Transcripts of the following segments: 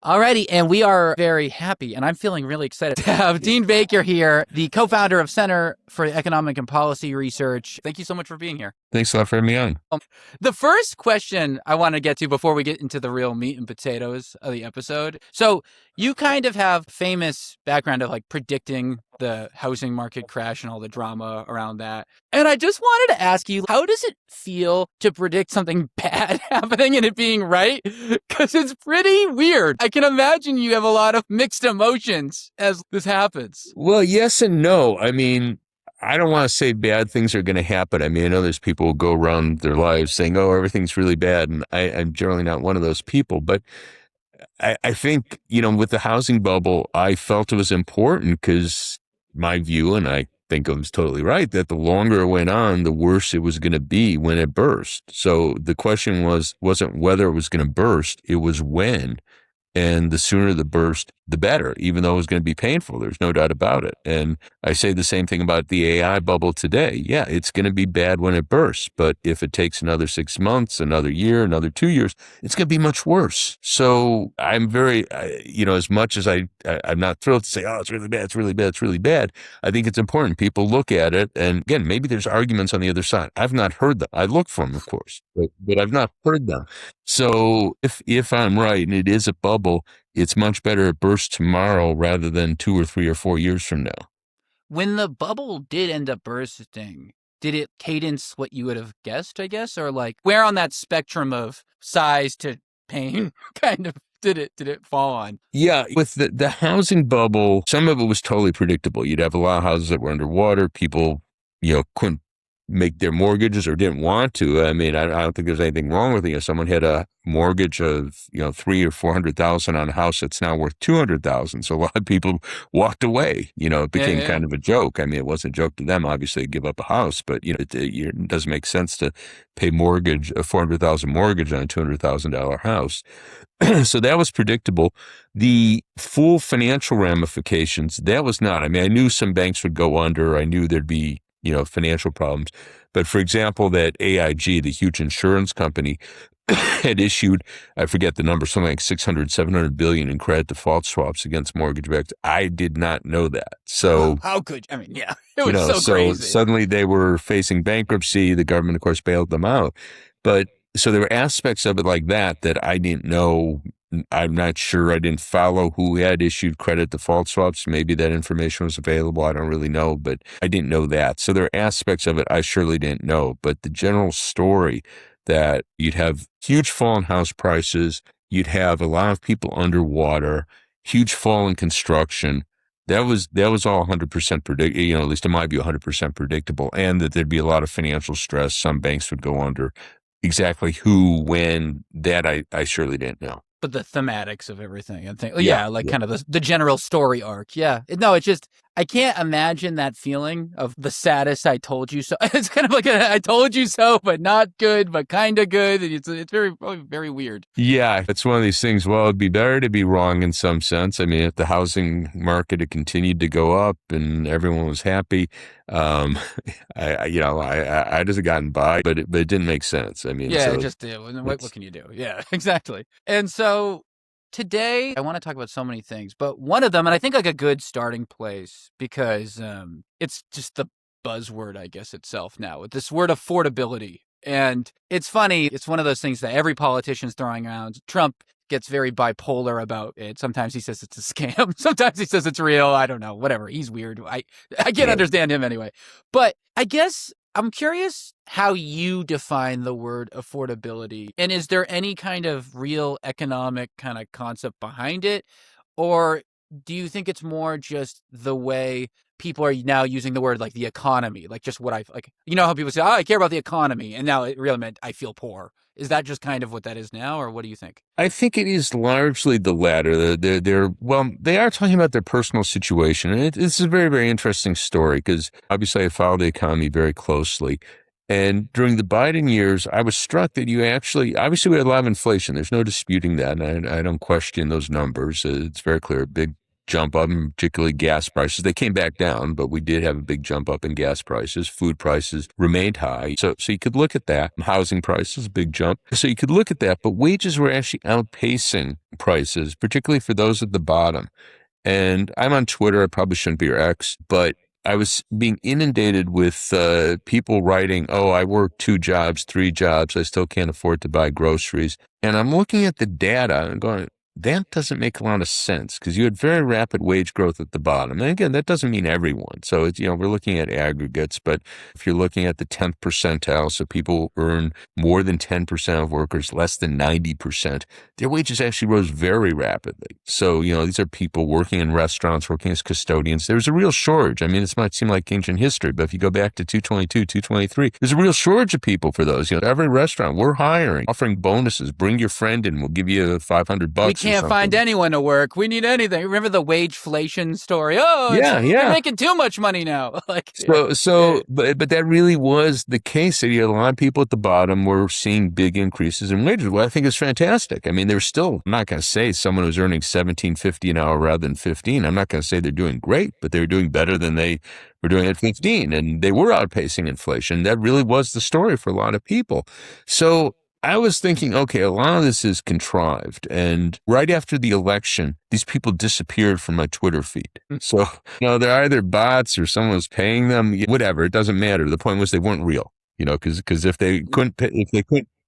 Alrighty, and we are very happy, and I'm feeling really excited to have Dean Baker here, the co-founder of Center for Economic and Policy Research. Thank you so much for being here. Thanks a lot for having me on. The first question I want to get to before we get into the real meat and potatoes of the episode. So you kind of have famous background of like predicting the housing market crash and all the drama around that. And I just wanted to ask you, how does it feel to predict something bad happening and it being right? Because it's pretty weird. I can imagine you have a lot of mixed emotions as this happens. Well, yes and no. I mean, I don't want to say bad things are going to happen. I mean, I know there's people who go around their lives saying, oh, everything's really bad. And I'm generally not one of those people. But I think, with the housing bubble, I felt it was important because my view, and I think I was totally right, that the longer it went on, the worse it was going to be when it burst. So the question wasn't whether it was going to burst, it was when. And the sooner the burst, the better, even though it was going to be painful. There's no doubt about it. And I say the same thing about the AI bubble today. Yeah, it's going to be bad when it bursts. But if it takes another 6 months, another year, another 2 years, it's going to be much worse. So I'm very, as much as I'm not thrilled to say, oh, it's really bad, it's really bad, it's really bad. I think it's important. People look at it. And again, maybe there's arguments on the other side. I've not heard them. I look for them, of course, but I've not heard them. So if I'm right and it is a bubble, it's much better it bursts tomorrow rather than 2 or 3 or 4 years from now. When the bubble did end up bursting, did it cadence what you would have guessed, I guess? Or like where on that spectrum of size to pain kind of did it fall on? Yeah, with the housing bubble, some of it was totally predictable. You'd have a lot of houses that were underwater. People, couldn't make their mortgages or didn't want to. I mean, I don't think there's anything wrong with it. Someone had a mortgage of, 300,000 or 400,000 on a house that's now worth 200,000. So a lot of people walked away. It became kind of a joke. I mean, it wasn't a joke to them, obviously, to give up a house, but it doesn't make sense to pay a $400,000 mortgage on a $200,000 house. So that was predictable. The full financial ramifications, that was not. I mean, I knew some banks would go under. I knew there'd be financial problems. But for example, that AIG, the huge insurance company, had issued, I forget the number, something like 600, 700 billion in credit default swaps against mortgage backs. I did not know that. So how could you? I mean, yeah, it was so crazy. Suddenly they were facing bankruptcy. The government, of course, bailed them out. But so there were aspects of it like that I didn't know. I'm not sure. I didn't follow who had issued credit default swaps. Maybe that information was available. I don't really know, but I didn't know that. So there are aspects of it I surely didn't know. But the general story that you'd have huge fall in house prices, you'd have a lot of people underwater, huge fall in construction. That was all 100% predictable, at least in my view, 100% predictable, and that there'd be a lot of financial stress. Some banks would go under. Exactly who, when, that I surely didn't know. But the thematics of everything and things, kind of the general story arc. Yeah. No, it's just, I can't imagine that feeling of the saddest I told you so. It's kind of like I told you so, but not good, but kind of good. It's probably very weird. Yeah, it's one of these things. Well, it'd be better to be wrong in some sense. I mean, if the housing market had continued to go up and everyone was happy, I'd have gotten by, but it didn't make sense. I mean, yeah, what can you do? Yeah, exactly. And so today I want to talk about so many things, but one of them, and I think like a good starting place because it's just the buzzword, I guess, itself now with this word affordability. And it's funny. It's one of those things that every politician's throwing around. Trump gets very bipolar about it. Sometimes he says it's a scam. Sometimes he says it's real. I don't know. Whatever. He's weird. I can't understand him anyway. But I guess I'm curious how you define the word affordability. And is there any kind of real economic kind of concept behind it? Or do you think it's more just the way people are now using the word like the economy, like just what how people say, oh, I care about the economy. And now it really meant I feel poor. Is that just kind of what that is now? Or what do you think? I think it is largely the latter. They are talking about their personal situation. And it's a very, very interesting story because obviously I follow the economy very closely. And during the Biden years, I was struck that obviously we had a lot of inflation. There's no disputing that. And I don't question those numbers. It's very clear, big jump up, and particularly gas prices. They came back down, but we did have a big jump up in gas prices. Food prices remained high. So you could look at that. Housing prices, big jump. So you could look at that, but wages were actually outpacing prices, particularly for those at the bottom. And I'm on Twitter. I probably shouldn't be your ex, but I was being inundated with people writing, oh, I work 2 jobs, 3 jobs. I still can't afford to buy groceries. And I'm looking at the data and going, that doesn't make a lot of sense because you had very rapid wage growth at the bottom. And again, that doesn't mean everyone. So it's, we're looking at aggregates, but if you're looking at the 10th percentile, so people earn more than 10% of workers, less than 90%, their wages actually rose very rapidly. So, these are people working in restaurants, working as custodians. There's a real shortage. I mean, this might seem like ancient history, but if you go back to 222, 223, there's a real shortage of people for those. Every restaurant, we're hiring, offering bonuses. Bring your friend in, we'll give you $500. We can't find anyone to work. We need anything. Remember the wageflation story? Oh, you're making too much money now. But that really was the case. A lot of people at the bottom were seeing big increases in wages. Well, I think it's fantastic. I mean, they're still, I'm not going to say someone who's earning $17.50 an hour rather than 15. I'm not going to say they're doing great, but they're doing better than they were doing at 15, and they were outpacing inflation. That really was the story for a lot of people. So I was thinking, okay, a lot of this is contrived. And right after the election, these people disappeared from my Twitter feed. So, they're either bots or someone was paying them, whatever. It doesn't matter. The point was they weren't real, because if they couldn't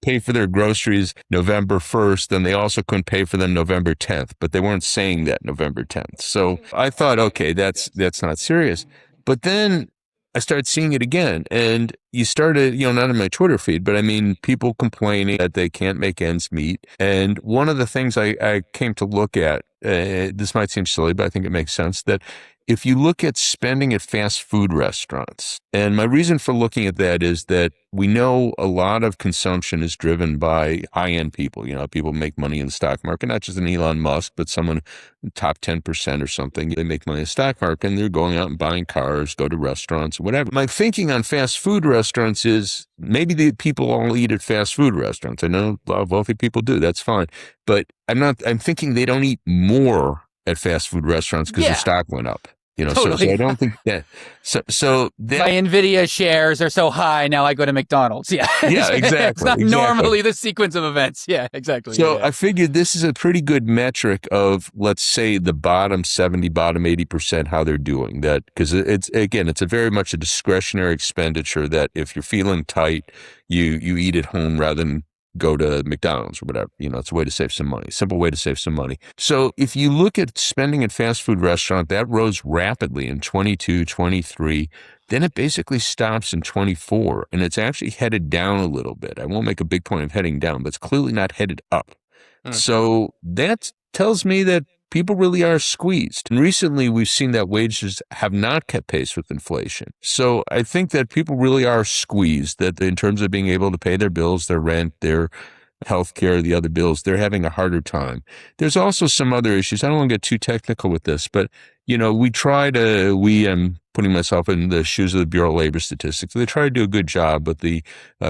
pay for their groceries November 1st, then they also couldn't pay for them November 10th, but they weren't saying that November 10th. So I thought, okay, that's not serious. But then I started seeing it again, and you started, not in my Twitter feed, but I mean, people complaining that they can't make ends meet. And one of the things I came to look at, this might seem silly, but I think it makes sense, that if you look at spending at fast food restaurants, and my reason for looking at that is that we know a lot of consumption is driven by high-end people. People make money in the stock market, not just an Elon Musk, but someone top 10% or something. They make money in the stock market, and they're going out and buying cars, go to restaurants, whatever. My thinking on fast food restaurants is maybe the people all eat at fast food restaurants. I know a lot of wealthy people do. That's fine. But I'm thinking they don't eat more at fast food restaurants because their stock went up. Totally. So I don't think that. So that, my Nvidia shares are so high now. I go to McDonald's. Yeah, exactly. It's not normally the sequence of events. Yeah, exactly. So I figured this is a pretty good metric of, let's say, the bottom 70, bottom 80%, how they're doing that, because it's a very much a discretionary expenditure. That if you're feeling tight, you eat at home rather than go to McDonald's or whatever. It's a way to save some money, simple way to save some money. So if you look at spending at fast food restaurant, that rose rapidly in 22, 23. Then it basically stops in 24, and it's actually headed down a little bit. I won't make a big point of heading down, but it's clearly not headed up. So that tells me that people really are squeezed. And recently we've seen that wages have not kept pace with inflation. So I think that people really are squeezed, that in terms of being able to pay their bills, their rent, their healthcare, the other bills, they're having a harder time. There's also some other issues. I don't want to get too technical with this, but I'm putting myself in the shoes of the Bureau of Labor Statistics. They try to do a good job with the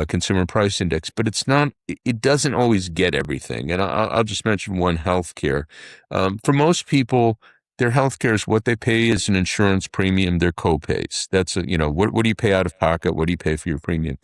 consumer price index, but it doesn't always get everything. And I'll just mention one, healthcare. For most people, their healthcare is what they pay as an insurance premium, their copays. That's, what do you pay out of pocket? What do you pay for your premium?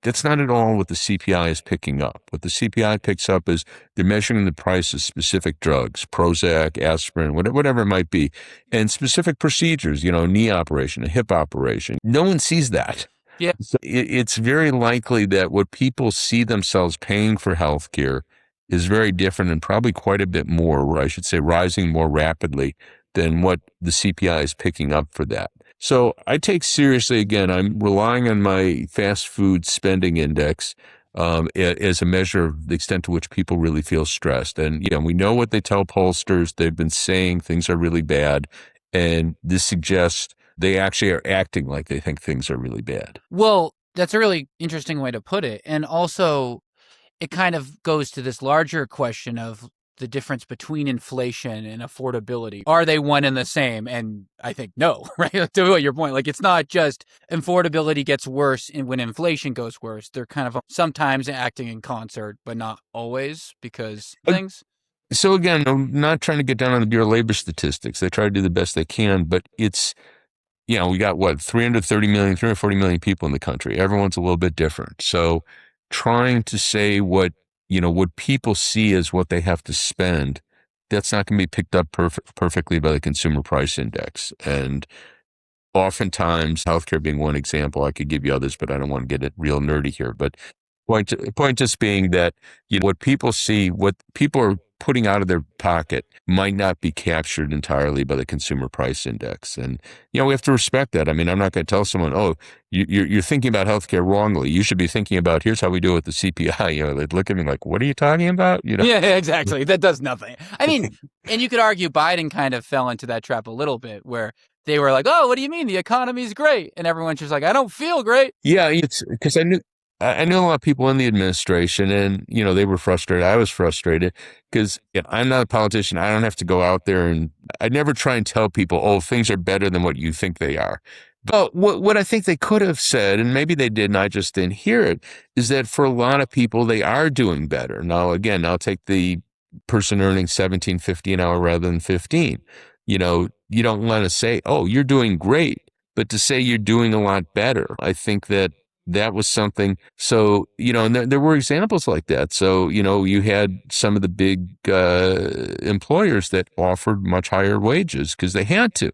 That's not at all what the CPI is picking up. What the CPI picks up is they're measuring the price of specific drugs, Prozac, aspirin, whatever it might be, and specific procedures, knee operation, a hip operation. No one sees that. Yeah. So it's very likely that what people see themselves paying for healthcare is very different and probably quite a bit more, or I should say rising more rapidly than what the CPI is picking up for that. So I take seriously, again, I'm relying on my fast food spending index as a measure of the extent to which people really feel stressed. And, we know what they tell pollsters. They've been saying things are really bad. And this suggests they actually are acting like they think things are really bad. Well, that's a really interesting way to put it. And also, it kind of goes to this larger question of the difference between inflation and affordability. Are they one and the same? And I think no, right? To your point, it's not just affordability gets worse when inflation goes worse. They're kind of sometimes acting in concert, but not always because things. So again, I'm not trying to get down on the Bureau of Labor statistics. They try to do the best they can, but it's, we got what, 330 million, 340 million people in the country. Everyone's a little bit different. So trying to say what people see as what they have to spend, that's not going to be picked up perfectly by the consumer price index. And oftentimes, healthcare being one example, I could give you others, but I don't want to get it real nerdy here. But point just being that what people see, what people are putting out of their pocket might not be captured entirely by the consumer price index. And, we have to respect that. I mean, I'm not going to tell someone, oh, you're thinking about healthcare wrongly. You should be thinking about, here's how we do it with the CPI. They'd look at me like, what are you talking about? Yeah, exactly. That does nothing. I mean, and you could argue Biden kind of fell into that trap a little bit where they were like, oh, what do you mean? The economy's great. And everyone's just like, I don't feel great. Yeah, it's because I knew a lot of people in the administration, and they were frustrated. I was frustrated because I'm not a politician. I don't have to go out there, and I never try and tell people, oh, things are better than what you think they are. But what I think they could have said, and maybe they did, and I just didn't hear it, is that for a lot of people, they are doing better. Now, again, I'll take the person earning $17.50 an hour rather than 15. You don't want to say, oh, you're doing great, but to say you're doing a lot better. I think that was something. So, and there were examples like that. So, you had some of the big employers that offered much higher wages because they had to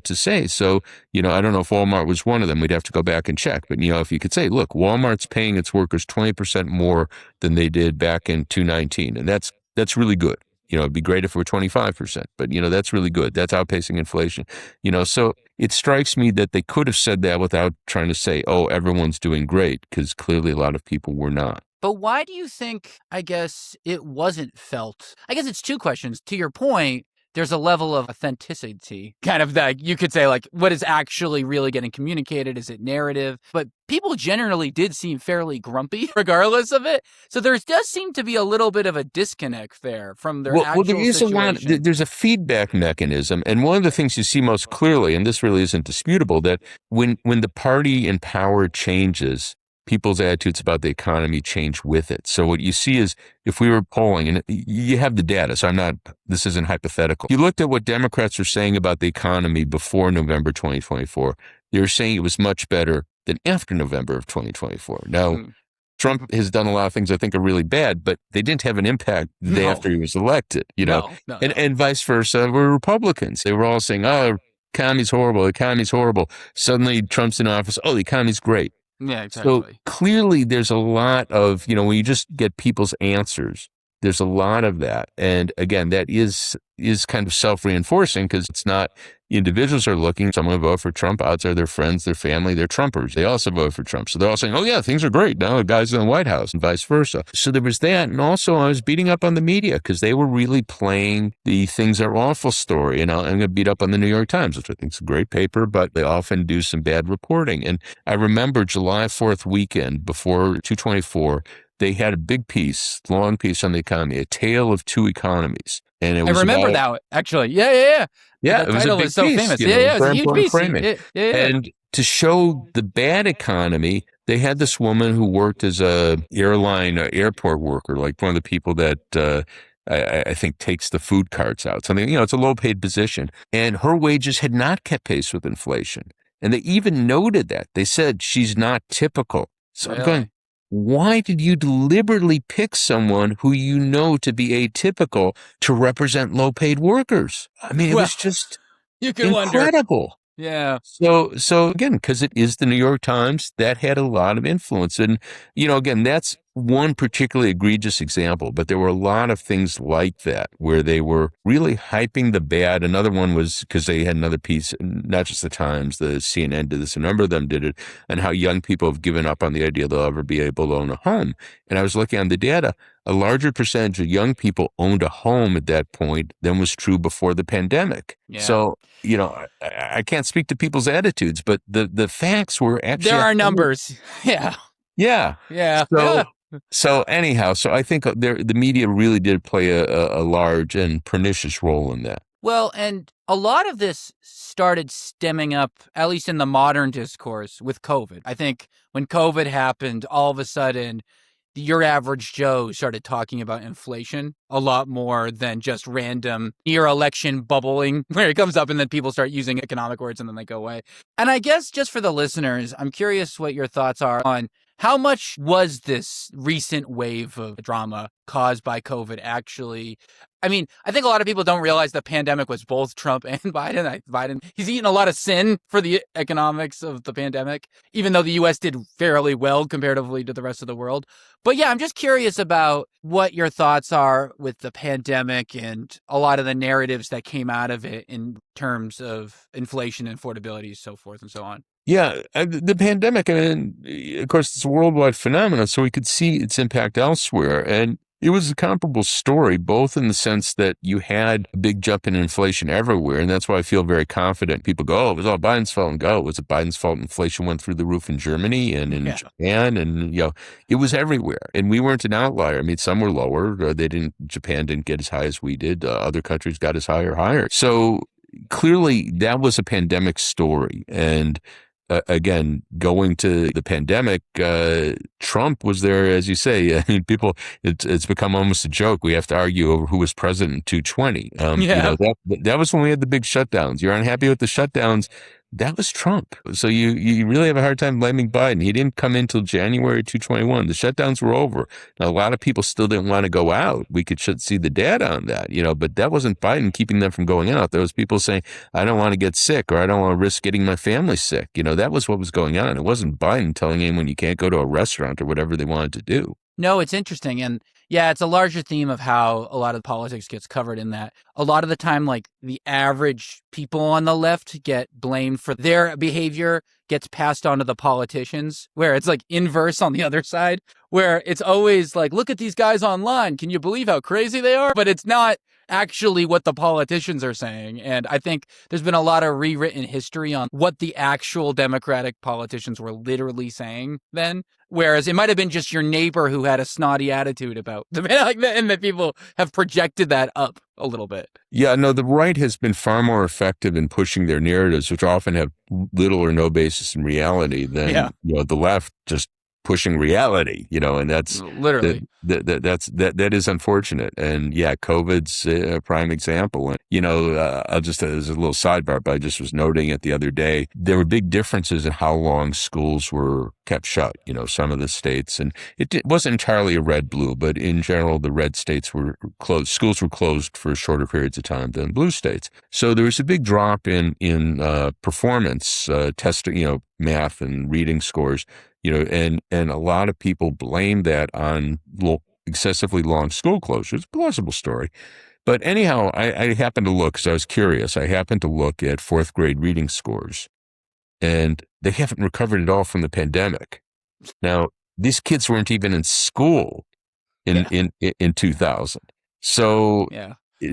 say. So, I don't know if Walmart was one of them. We'd have to go back and check. But, if you could say, look, Walmart's paying its workers 20% more than they did back in 2019. And that's really good. It'd be great if it were 25%, but that's really good. That's outpacing inflation. So it strikes me that they could have said that without trying to say, oh, everyone's doing great, because clearly a lot of people were not. But why do you think, I guess, it wasn't felt? I guess it's two questions. To your point, there's a level of authenticity, kind of that you could say, like, what is actually really getting communicated? Is it narrative? But people generally did seem fairly grumpy regardless of it. So there does seem to be a little bit of a disconnect there from their actual there is situation. There's a feedback mechanism. And one of the things you see most clearly, and this really isn't disputable, that when the party in power changes, people's attitudes about the economy change with it. So what you see is, if we were polling, and you have the data, so this isn't hypothetical. You looked at what Democrats were saying about the economy before November 2024. They were saying it was much better than after November of 2024. Now, Trump has done a lot of things I think are really bad, but they didn't have an impact the day after he was elected, and vice versa were Republicans. They were all saying, oh, economy's horrible, economy's horrible. Suddenly Trump's in office, oh, the economy's great. Yeah, exactly. So clearly there's a lot of, when you just get people's answers, there's a lot of that. And again, that is kind of self-reinforcing, because it's not individuals are looking, someone vote for Trump, odds are their friends, their family, they're Trumpers. They also vote for Trump. So they're all saying, oh yeah, things are great. Now the guy's in the White House, and vice versa. So there was that. And also I was beating up on the media because they were really playing the things are awful story. And I'm going to beat up on the New York Times, which I think is a great paper, but they often do some bad reporting. And I remember July 4th weekend before 224, they had a big piece, long piece on the economy, A Tale of Two Economies. And it was I remember that, actually. Yeah. Yeah, that it was title a big is so piece, famous. It was a huge piece. Yeah. And to show the bad economy, they had this woman who worked as a airport worker, like one of the people that I think takes the food carts out. Something, it's a low-paid position. And her wages had not kept pace with inflation. And they even noted that. They said she's not typical. So Really? I'm going, why did you deliberately pick someone who you know to be atypical to represent low-paid workers? I mean, it was just you can incredible. Wonder. Yeah. So again, because it is the New York Times, that had a lot of influence. And, again, that's one particularly egregious example, but there were a lot of things like that where they were really hyping the bad. Another one was because they had another piece, not just the Times, the CNN did this, a number of them did it, and how young people have given up on the idea they'll ever be able to own a home. And I was looking on the data, a larger percentage of young people owned a home at that point than was true before the pandemic. Yeah. So, I can't speak to people's attitudes, but the facts were actually— there are numbers. Yeah. So anyhow, I think the media really did play a large and pernicious role in that. Well, and a lot of this started stemming up, at least in the modern discourse, with COVID. I think when COVID happened, all of a sudden, your average Joe started talking about inflation a lot more than just random near-election bubbling where it comes up and then people start using economic words and then they go away. And I guess just for the listeners, I'm curious what your thoughts are on how much was this recent wave of drama caused by COVID actually? I mean, I think a lot of people don't realize the pandemic was both Trump and Biden, he's eaten a lot of sin for the economics of the pandemic, even though the U.S. did fairly well comparatively to the rest of the world. But yeah, I'm just curious about what your thoughts are with the pandemic and a lot of the narratives that came out of it in terms of inflation and affordability, so forth and so on. Yeah, the pandemic, I mean, of course, it's a worldwide phenomenon, so we could see its impact elsewhere. And it was a comparable story, both in the sense that you had a big jump in inflation everywhere. And that's why I feel very confident. People go, oh, it was all Biden's fault. And go, was it Biden's fault? Inflation went through the roof in Germany and in Japan. And, it was everywhere. And we weren't an outlier. I mean, some were lower. Japan didn't get as high as we did. Other countries got as high or higher. So clearly that was a pandemic story. And again, going to the pandemic, Trump was there, as you say. I mean, it's become almost a joke. We have to argue over who was president in 2020. That was when we had the big shutdowns. You're unhappy with the shutdowns. That was Trump. So you really have a hard time blaming Biden. He didn't come in until January 2021. The shutdowns were over. Now, a lot of people still didn't want to go out. We should see the data on that, but that wasn't Biden keeping them from going out. There was people saying, I don't want to get sick or I don't want to risk getting my family sick. That was what was going on. It wasn't Biden telling anyone you can't go to a restaurant or whatever they wanted to do. No, it's interesting. And yeah, it's a larger theme of how a lot of politics gets covered in that. A lot of the time, like the average people on the left get blamed for their behavior gets passed on to the politicians, where it's like inverse on the other side, where it's always like, look at these guys online. Can you believe how crazy they are? But it's not actually what the politicians are saying. And I think there's been a lot of rewritten history on what the actual Democratic politicians were literally saying then. Whereas it might have been just your neighbor who had a snotty attitude about the man like that, and that people have projected that up a little bit. Yeah, no, the right has been far more effective in pushing their narratives, which often have little or no basis in reality, than the left just pushing reality, and that's literally that is unfortunate. And yeah, COVID's a prime example. And I'll just as a little sidebar, but I just was noting it the other day. There were big differences in how long schools were kept shut. Some of the states, and it wasn't entirely a red-blue, but in general, the red states were closed. Schools were closed for shorter periods of time than blue states. So there was a big drop in performance testing, math and reading scores. And a lot of people blame that on excessively long school closures. Plausible story. But anyhow, I happened to look, because I was curious, I happened to look at fourth grade reading scores, and they haven't recovered at all from the pandemic. Now, these kids weren't even in school in 2000. So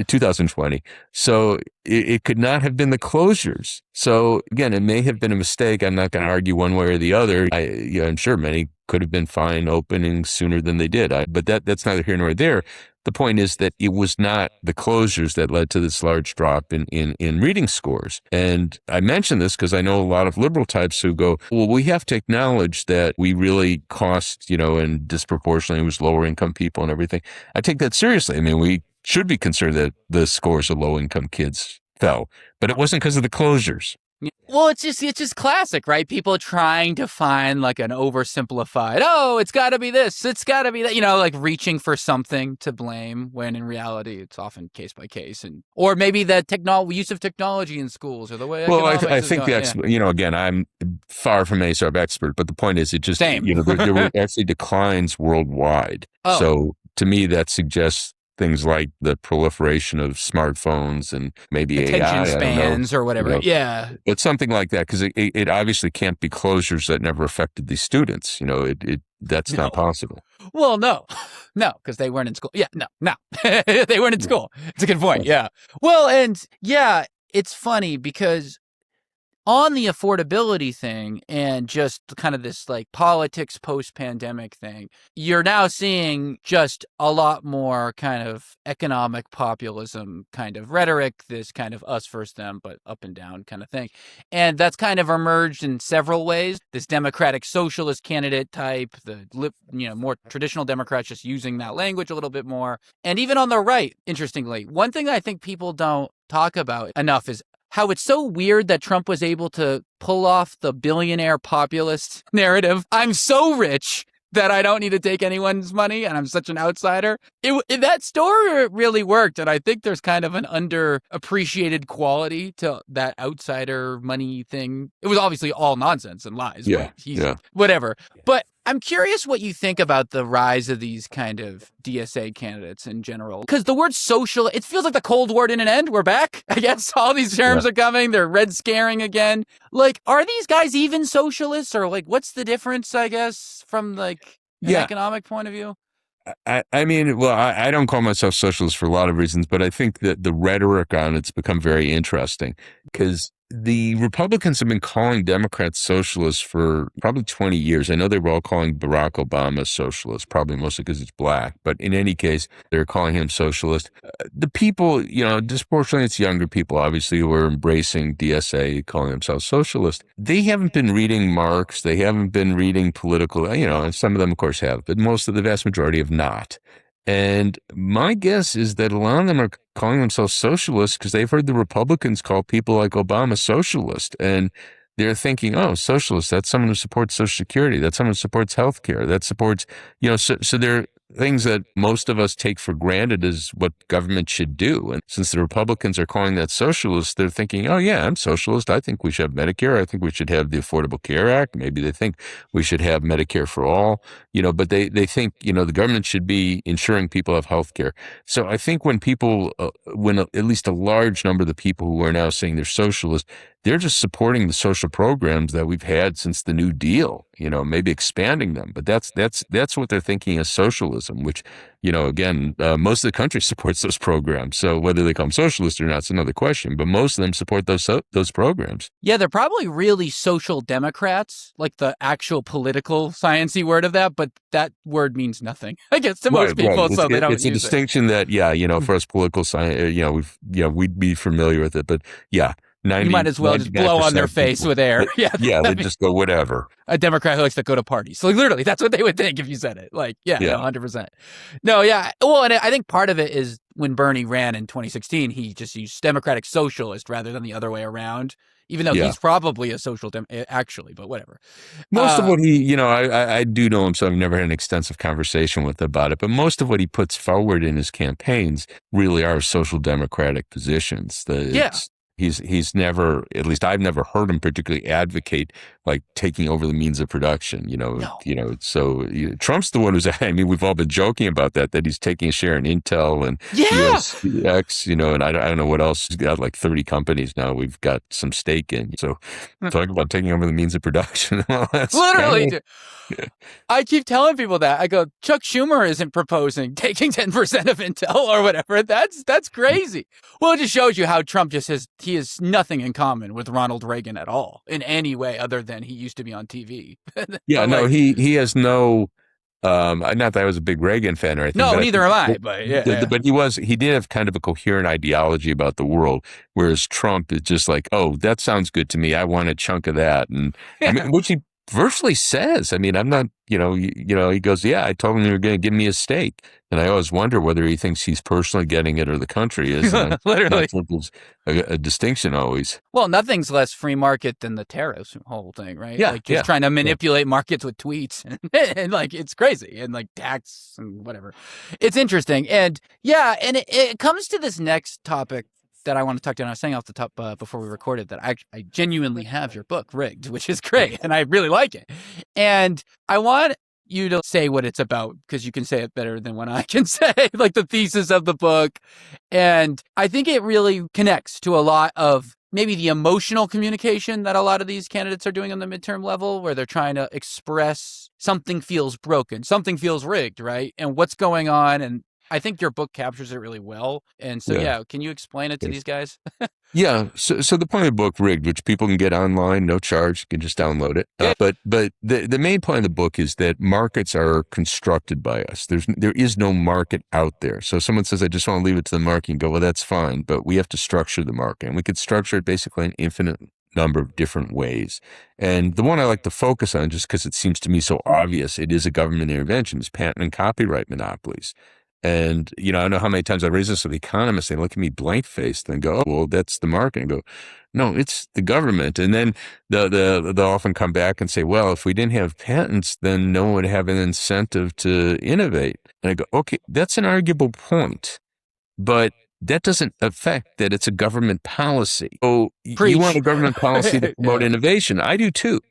2020. So it could not have been the closures. So again, it may have been a mistake. I'm not going to argue one way or the other. I'm sure many could have been fine opening sooner than they did. But that's neither here nor there. The point is that it was not the closures that led to this large drop in reading scores. And I mention this because I know a lot of liberal types who go, well, we have to acknowledge that we really cost, and disproportionately was lower income people and everything. I take that seriously. I mean, we should be concerned that the scores of low income kids fell, but it wasn't because of the closures. Well, it's just classic, right? People trying to find like an oversimplified, oh, it's got to be this, it's got to be that, like reaching for something to blame when in reality it's often case by case, or maybe the use of technology in schools or the way. Well, I think again, I'm far from any sort of expert, but the point is, it just Same. There were actually declines worldwide. Oh. So to me, that suggests things like the proliferation of smartphones and maybe attention AI, spans or whatever. Yeah. But something like that, because it obviously can't be closures that never affected these students. That's not possible. Well, no, because they weren't in school. Yeah, no, they weren't in school. It's a good point. Yeah. Well, and yeah, it's funny because on the affordability thing and just kind of this like politics post-pandemic thing, you're now seeing just a lot more kind of economic populism kind of rhetoric, this kind of us versus them, but up and down kind of thing. And that's kind of emerged in several ways. This democratic socialist candidate type, the more traditional Democrats just using that language a little bit more. And even on the right, interestingly, one thing that I think people don't talk about enough is how it's so weird that Trump was able to pull off the billionaire populist narrative. I'm so rich that I don't need to take anyone's money and I'm such an outsider. That story really worked. And I think there's kind of an underappreciated quality to that outsider money thing. It was obviously all nonsense and lies. Yeah. Whatever. But I'm curious what you think about the rise of these kind of DSA candidates in general. Because the word social, it feels like the Cold War didn't end. We're back. I guess all these terms are coming. They're red scaring again. Like, are these guys even socialists? Or like, what's the difference, I guess, from like an economic point of view? I mean, well, I don't call myself socialist for a lot of reasons, but I think that the rhetoric on it's become very interesting because the Republicans have been calling Democrats socialists for probably 20 years. I know they were all calling Barack Obama socialist, probably mostly because it's black. But in any case, they're calling him socialist. The people, disproportionately it's younger people, obviously, who are embracing DSA, calling themselves socialist. They haven't been reading Marx. They haven't been reading political, and some of them, of course, have, but most of the vast majority have not. And my guess is that a lot of them are calling themselves socialists because they've heard the Republicans call people like Obama socialist. And they're thinking, oh, socialist, that's someone who supports Social Security. That's someone who supports healthcare. That supports, so they're things that most of us take for granted as what government should do. And since the Republicans are calling that socialist, they're thinking, oh, yeah, I'm socialist. I think we should have Medicare. I think we should have the Affordable Care Act. Maybe they think we should have Medicare for all, but they think, the government should be ensuring people have health care. So I think when at least a large number of the people who are now saying they're socialist, they're just supporting the social programs that we've had since the New Deal, maybe expanding them. But that's what they're thinking as socialism, which, again, most of the country supports those programs. So whether they call them socialist or not is another question. But most of them support those programs. Yeah, they're probably really social democrats, like the actual political sciencey word of that. But that word means nothing, I guess, to most people. So they don't use it. It's a distinction that, for us political science, we'd be familiar with it. But yeah. You might as well just blow on their face with air. They just go whatever. A Democrat who likes to go to parties. So literally, that's what they would think if you said it. 100%. No, yeah. Well, and I think part of it is when Bernie ran in 2016, he just used Democratic Socialist rather than the other way around, even though he's probably a social actually, but whatever. Most of what he, I do know him, so I've never had an extensive conversation with him about it, but most of what he puts forward in his campaigns really are social democratic positions. He's never, at least I've never heard him particularly advocate like taking over the means of production, so Trump's the one who's, we've all been joking about that he's taking a share in Intel and USX, and I don't know what else. He's got like 30 companies now we've got some stake in. So talking about taking over the means of production. Literally. I keep telling people that. I go, Chuck Schumer isn't proposing taking 10% of Intel or whatever. That's crazy. Well, it just shows you how Trump he has nothing in common with Ronald Reagan at all in any way other than he used to be on TV. He has no, not that I was a big Reagan fan or anything. No, neither am I, but But he did have kind of a coherent ideology about the world, whereas Trump is just like, oh, that sounds good to me. I want a chunk of that. And which he virtually says, I'm not, he goes, yeah, I told him you were going to give me a stake. And I always wonder whether he thinks he's personally getting it or the country is. Literally. There's a distinction always. Well, nothing's less free market than the tariffs whole thing, right? Yeah. Trying to manipulate markets with tweets and it's crazy and tax and whatever. It's interesting. And it comes to this next topic that I want to talk to. And I was saying off the top before we recorded that I genuinely have your book, Rigged, which is great. And I really like it. And I want you to say what it's about because you can say it better than what I can say, like the thesis of the book. And I think it really connects to a lot of maybe the emotional communication that a lot of these candidates are doing on the midterm level, where they're trying to express something feels broken, something feels rigged, right? And what's going on. And I think your book captures it really well. And so, Yeah. yeah, can you explain it to these guys? Yeah, so the point of the book, Rigged, which people can get online, no charge, you can just download it. Good. But the main point of the book is that markets are constructed by us. There is no market out there. So if someone says, I just want to leave it to the market, and go, well, that's fine, but we have to structure the market, and we could structure it basically in infinite number of different ways. And the one I like to focus on, just because it seems to me so obvious, it is a government intervention, is patent and copyright monopolies. And, I don't know how many times I raise this with economists. They look at me blank faced and go, oh, well, that's the market. And go, no, it's the government. And then they'll often come back and say, well, if we didn't have patents, then no one would have an incentive to innovate. And I go, okay, that's an arguable point, but that doesn't affect that it's a government policy. So you want Preach. a government policy to promote Yeah. innovation. I do too.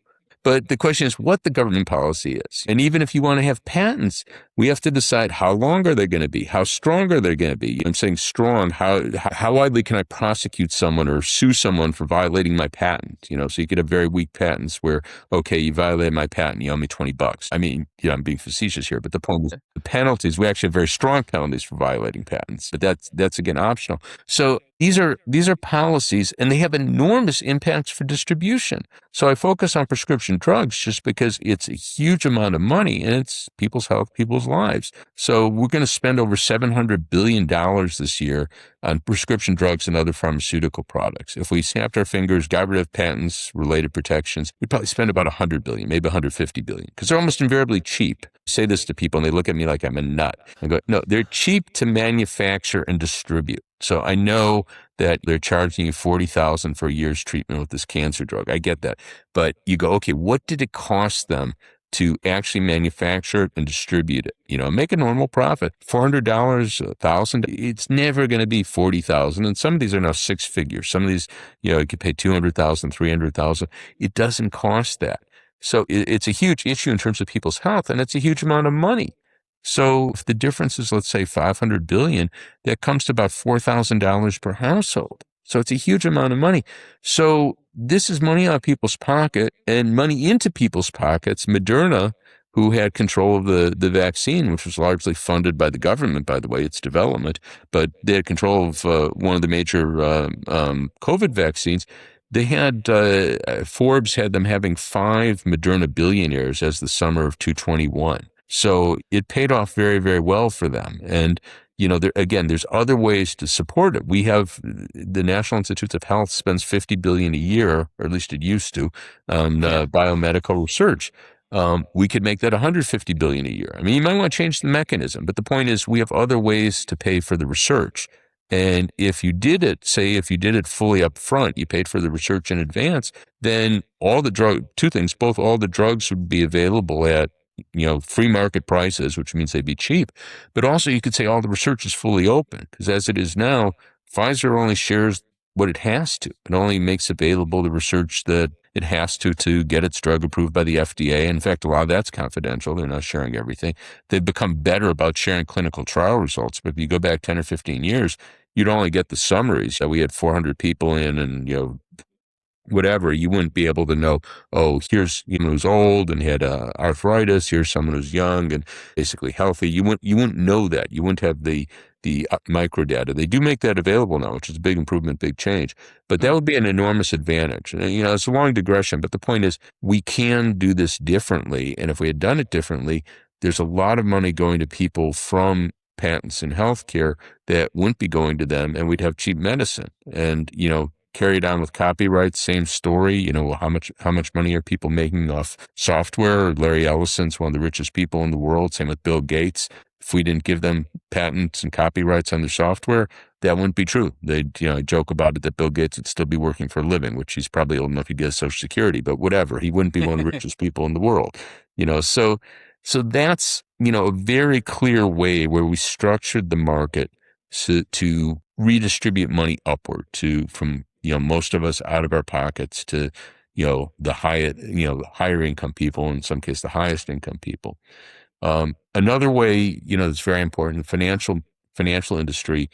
But the question is what the government policy is. And even if you want to have patents, we have to decide how long are they going to be? How strong are they going to be? I'm saying strong. How widely can I prosecute someone or sue someone for violating my patent? So you could have very weak patents where, okay, you violated my patent, you owe me $20. I mean, I'm being facetious here, but the point is the penalties, we actually have very strong penalties for violating patents, but that's again optional. So these are policies, and they have enormous impacts for distribution. So I focus on prescription drugs just because it's a huge amount of money, and it's people's health, people's lives. So we're going to spend over $700 billion this year on prescription drugs and other pharmaceutical products. If we snapped our fingers, got rid of patents, related protections, we'd probably spend about $100 billion, maybe $150 billion, because they're almost invariably cheap. I say this to people, and they look at me like I'm a nut. I go, no, they're cheap to manufacture and distribute. So I know that they're charging you $40,000 for a year's treatment with this cancer drug. I get that. But you go, okay, what did it cost them to actually manufacture it and distribute it? Make a normal profit. $400, $1,000, it's never going to be $40,000. And some of these are now six figures. Some of these, you could pay $200,000, $300,000. It doesn't cost that. So it's a huge issue in terms of people's health, and it's a huge amount of money. So if the difference is, let's say, $500 billion, that comes to about $4,000 per household. So it's a huge amount of money. So this is money out of people's pocket and money into people's pockets. Moderna, who had control of the vaccine, which was largely funded by the government, by the way, its development, but they had control of one of the major COVID vaccines. They had, Forbes had them having 5 Moderna billionaires as the summer of 2021. So it paid off very, very well for them. And, there's other ways to support it. We have the National Institutes of Health spends $50 billion a year, or at least it used to, on biomedical research. We could make that $150 billion a year. I mean, you might want to change the mechanism, but the point is we have other ways to pay for the research. And if you did it fully up front, you paid for the research in advance, then all the drugs would be available at free market prices, which means they'd be cheap. But also you could say all the research is fully open, because as it is now, Pfizer only shares what it has to. It only makes available the research that it has to get its drug approved by the FDA. In fact, a lot of that's confidential. They're not sharing everything. They've become better about sharing clinical trial results. But if you go back 10 or 15 years, you'd only get the summaries. So we had 400 people in, and whatever, you wouldn't be able to know, oh, here's someone who's old and had arthritis, here's someone who's young and basically healthy. You wouldn't know that. You wouldn't have the micro data. They do make that available now, which is a big improvement, big change. But that would be an enormous advantage. And, it's a long digression, but the point is we can do this differently. And if we had done it differently, there's a lot of money going to people from patents in healthcare that wouldn't be going to them, and we'd have cheap medicine. And, carried on with copyright, same story. How much money are people making off software? Larry Ellison's one of the richest people in the world. Same with Bill Gates. If we didn't give them patents and copyrights on their software, that wouldn't be true. They'd, joke about it that Bill Gates would still be working for a living, which he's probably old enough to get Social Security, but whatever. He wouldn't be one of the richest people in the world. So that's, a very clear way where we structured the market to redistribute money upward from most of us out of our pockets to, the higher income people, in some cases, the highest income people. Another way, that's very important, the financial industry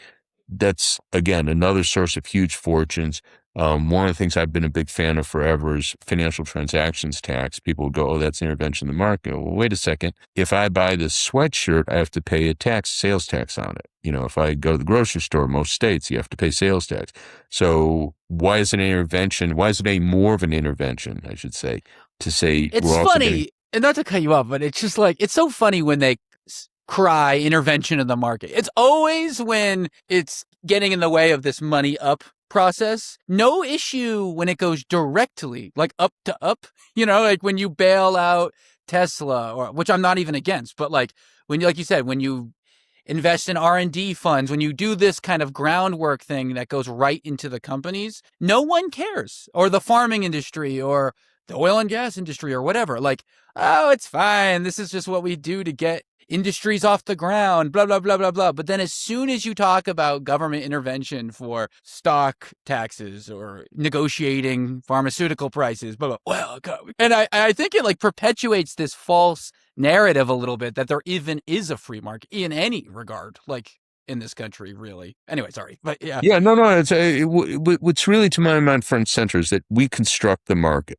that's, again, another source of huge fortunes. One of the things I've been a big fan of forever is financial transactions tax. People go, oh, that's intervention in the market. Well, wait a second. If I buy this sweatshirt, I have to pay a tax, sales tax on it. If I go to the grocery store, most states, you have to pay sales tax. So why is it an intervention? Why is it any more of an intervention, I should say, to say It's we're also getting... funny, and not to cut you off, but it's just like, it's so funny when they cry intervention in the market. It's always when it's getting in the way of this money up process. No issue when it goes directly, like up to up, like when you bail out Tesla, or which I'm not even against, but like when you, like you said, when you invest in R&D funds, when you do this kind of groundwork thing that goes right into the companies, no one cares. Or the farming industry or the oil and gas industry or whatever. Like, oh, it's fine. This is just what we do to get industries off the ground, blah, blah, blah, blah, blah. But then as soon as you talk about government intervention for stock taxes or negotiating pharmaceutical prices, blah, blah, well, and I think it like perpetuates this false narrative a little bit that there even is a free market in any regard, like in this country, really. Anyway, sorry, but yeah. Yeah, no. What's really to my mind front and center is that we construct the market,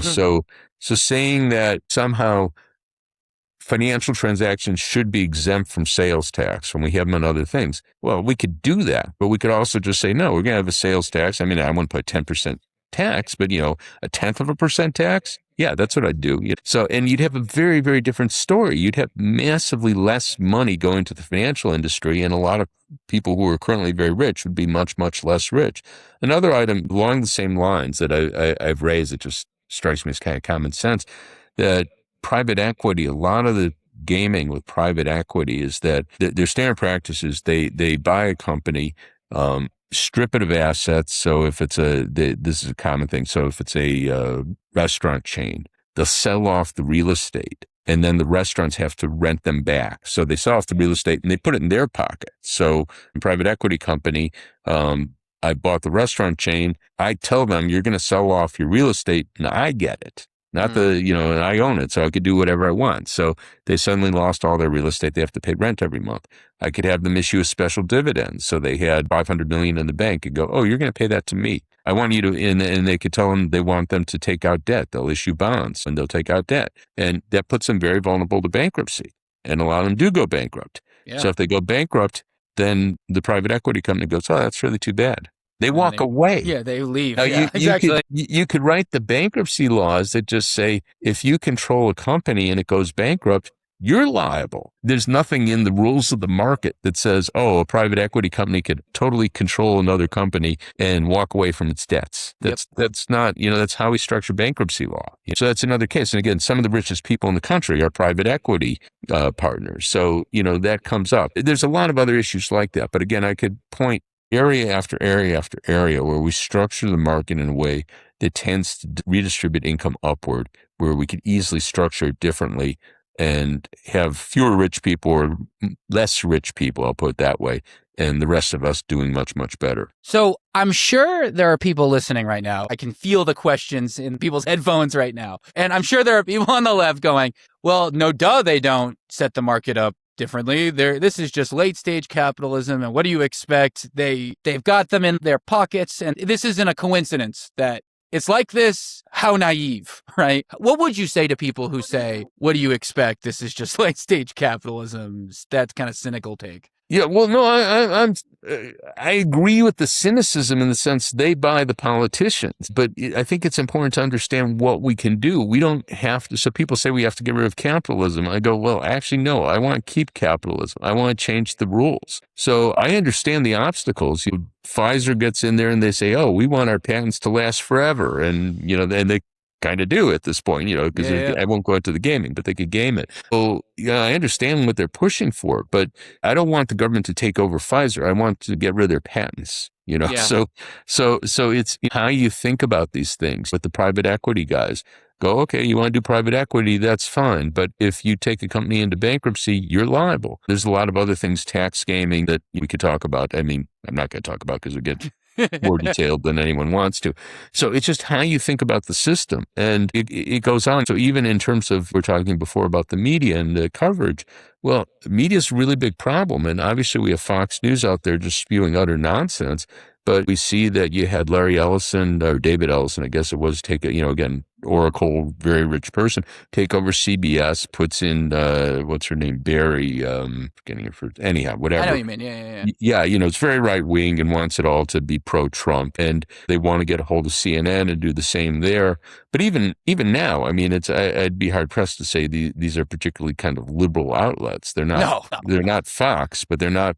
so saying that somehow financial transactions should be exempt from sales tax when we have them on other things. Well, we could do that, but we could also just say, no, we're going to have a sales tax. I mean, I wouldn't put 10% tax, but a 0.1% tax. Yeah, that's what I'd do. So, and you'd have a very, very different story. You'd have massively less money going to the financial industry, and a lot of people who are currently very rich would be much, much less rich. Another item along the same lines that I've raised, it just strikes me as kind of common sense, that private equity, a lot of the gaming with private equity is that their standard practice is they buy a company, strip it of assets. So if it's this is a common thing. So if it's a restaurant chain, they'll sell off the real estate, and then the restaurants have to rent them back. So they sell off the real estate and they put it in their pocket. So in private equity company, I bought the restaurant chain. I tell them, you're going to sell off your real estate and I get it. Not and I own it, so I could do whatever I want. So they suddenly lost all their real estate. They have to pay rent every month. I could have them issue a special dividend. So they had $500 million in the bank and go, oh, you're going to pay that to me. I want you to, and they could tell them they want them to take out debt. They'll issue bonds and they'll take out debt. And that puts them very vulnerable to bankruptcy. And a lot of them do go bankrupt. Yeah. So if they go bankrupt, then the private equity company goes, oh, that's really too bad. They walk away. Yeah, they leave. Now, exactly. You could write the bankruptcy laws that just say, if you control a company and it goes bankrupt, you're liable. There's nothing in the rules of the market that says, oh, a private equity company could totally control another company and walk away from its debts. That's not, that's how we structure bankruptcy law. So that's another case. And again, some of the richest people in the country are private equity partners. So, that comes up. There's a lot of other issues like that. But again, I could point area after area after area where we structure the market in a way that tends to redistribute income upward, where we could easily structure it differently and have fewer rich people or less rich people, I'll put it that way, and the rest of us doing much, much better. So I'm sure there are people listening right now. I can feel the questions in people's headphones right now. And I'm sure there are people on the left going, well, no, duh, they don't set the market up differently. This is just late stage capitalism. And what do you expect? They've got them in their pockets. And this isn't a coincidence that it's like this. How naive, right? What would you say to people who say, what do you expect? This is just late stage capitalism. That kind of cynical take. Yeah, well, no, I agree with the cynicism in the sense they buy the politicians, but I think it's important to understand what we can do. We don't have to. So people say we have to get rid of capitalism. I go, well, actually, no, I want to keep capitalism. I want to change the rules. So I understand the obstacles. Pfizer gets in there and they say, oh, we want our patents to last forever. And, and they kind of do at this point, because I won't go into the gaming, but they could game it. So I understand what they're pushing for, but I don't want the government to take over Pfizer. I want to get rid of their patents, So it's how you think about these things. With the private equity guys, go, okay, you want to do private equity, that's fine. But if you take a company into bankruptcy, you're liable. There's a lot of other things, tax gaming, that we could talk about. I mean, I'm not going to talk about because we get more detailed than anyone wants to. So it's just how you think about the system. And it goes on. So even in terms of, we're talking before about the media and the coverage, well, media is a really big problem. And obviously we have Fox News out there just spewing utter nonsense. But we see that you had Larry Ellison, or David Ellison, I guess it was, take a, again, Oracle, very rich person, take over CBS, puts in, what's her name, Barry, forgetting it for, anyhow, I know whatever. what you mean. Yeah, yeah, yeah. Yeah, it's very right wing and wants it all to be pro Trump, and they want to get a hold of CNN and do the same there. But even now, I mean, I'd be hard pressed to say these are particularly kind of liberal outlets. They're not. No, no, They're no. not Fox, but they're not.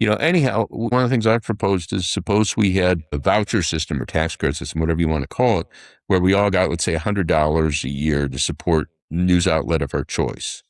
Anyhow, one of the things I've proposed is, suppose we had a voucher system or tax credit system, whatever you want to call it, where we all got, let's say, $100 a year to support news outlet of our choice.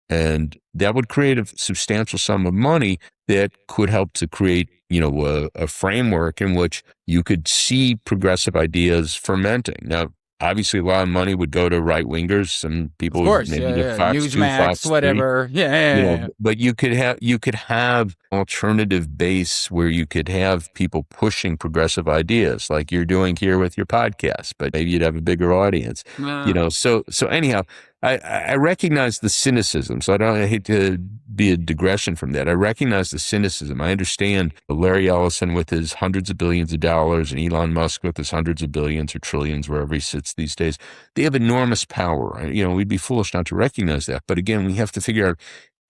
And that would create a substantial sum of money that could help to create, a framework in which you could see progressive ideas fermenting. Now, obviously, a lot of money would go to right wingers and Of people course, maybe yeah, to yeah. Fox 2, Newsmax, Fox 3. whatever. Yeah, yeah, yeah, yeah. But you could have alternative base where you could have people pushing progressive ideas like you're doing here with your podcast, but maybe you'd have a bigger audience. No. So anyhow, I recognize the cynicism. So I hate to be a digression from that. I recognize the cynicism. I understand Larry Ellison with his hundreds of billions of dollars and Elon Musk with his hundreds of billions or trillions, wherever he sits these days. They have enormous power. We'd be foolish not to recognize that. But again, we have to figure out,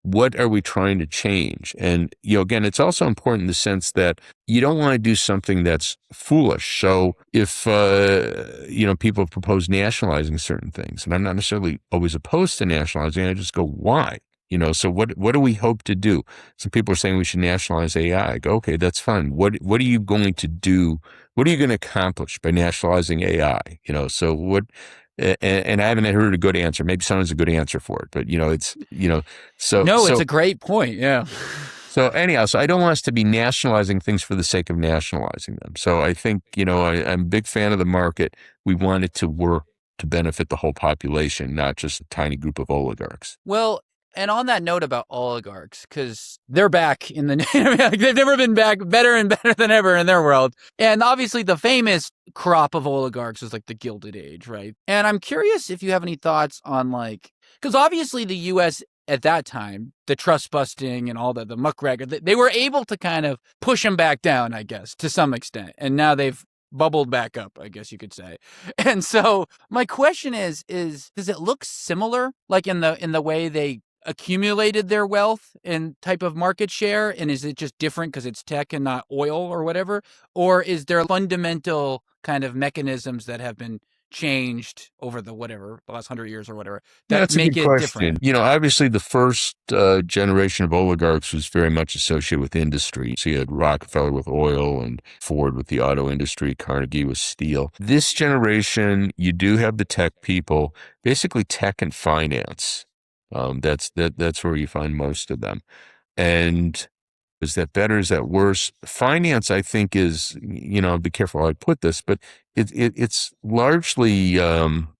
what are we trying to change? And, again, it's also important in the sense that you don't want to do something that's foolish. So if, people propose nationalizing certain things, and I'm not necessarily always opposed to nationalizing, I just go, why? So what do we hope to do? Some people are saying we should nationalize AI. I go, okay, that's fine. What are you going to do? What are you going to accomplish by nationalizing AI? So what, and I haven't heard a good answer. Maybe someone's a good answer for it, but so No, it's so a great point. Yeah. so anyhow, so I don't want us to be nationalizing things for the sake of nationalizing them. So I think, I'm a big fan of the market. We want it to work to benefit the whole population, not just a tiny group of oligarchs. Well, and on that note about oligarchs, because they're back in the, they've never been back better and better than ever in their world. And obviously the famous crop of oligarchs is like the Gilded Age, right? And I'm curious if you have any thoughts on because obviously the US at that time, the trust busting and all the muckraker, they were able to kind of push them back down, I guess, to some extent. And now they've bubbled back up, I guess you could say. And so my question is does it look similar, like in the way they accumulated their wealth and type of market share? And is it just different because it's tech and not oil or whatever? Or is there fundamental kind of mechanisms that have been changed over the last 100 years or whatever, Yeah, that that's a make good it different? question. Obviously the first generation of oligarchs was very much associated with industry. So you had Rockefeller with oil and Ford with the auto industry, Carnegie with steel. This generation, you do have the tech people, basically tech and finance. That's where you find most of them. And is that better? Is that worse? Finance, I think, is, be careful how I put this, but it's largely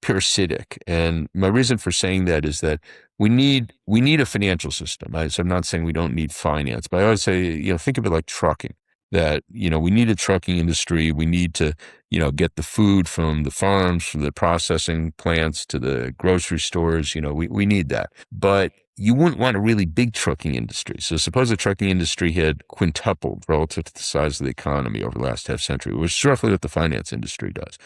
parasitic. And my reason for saying that is that we need a financial system. So I'm not saying we don't need finance, but I always say, think of it like trucking. That, we need a trucking industry. We need to, get the food from the farms, from the processing plants to the grocery stores. We need that. But you wouldn't want a really big trucking industry. So suppose the trucking industry had quintupled relative to the size of the economy over the last half century, which is roughly what the finance industry does.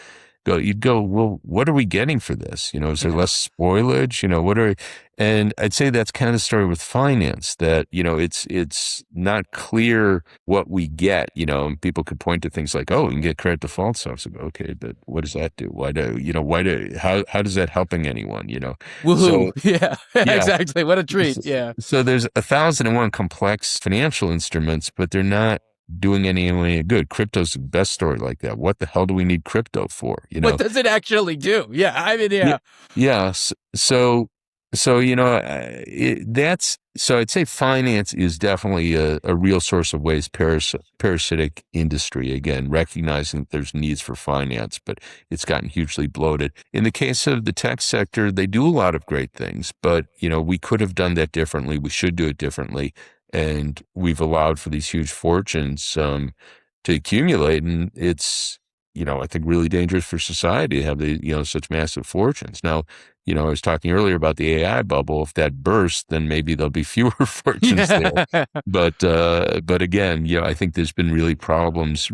You'd go, well, what are we getting for this? Is there Yeah. less spoilage? And I'd say that's kind of the story with finance, that, it's not clear what we get, and people could point to things like, oh, we can get credit default stuff. So, okay, but what does that do? How does that helping anyone, Woohoo. So, Yeah, yeah. exactly. What a treat. So, Yeah. so there's 1,001 complex financial instruments, but they're not doing any good. Crypto's the best story like that. What the hell do we need crypto for? What does it actually do? Yeah. I mean, Yeah, yeah. yeah. So that's, so I'd say finance is definitely a real source of waste, parasitic industry. Again, recognizing that there's needs for finance, but it's gotten hugely bloated. In the case of the tech sector, they do a lot of great things, but we could have done that differently. We should do it differently, and we've allowed for these huge fortunes. to accumulate. And it's, I think really dangerous for society to have such massive fortunes. Now, I was talking earlier about the AI bubble. If that bursts, then maybe there'll be fewer fortunes there. Yeah. But again, I think there's been really big problems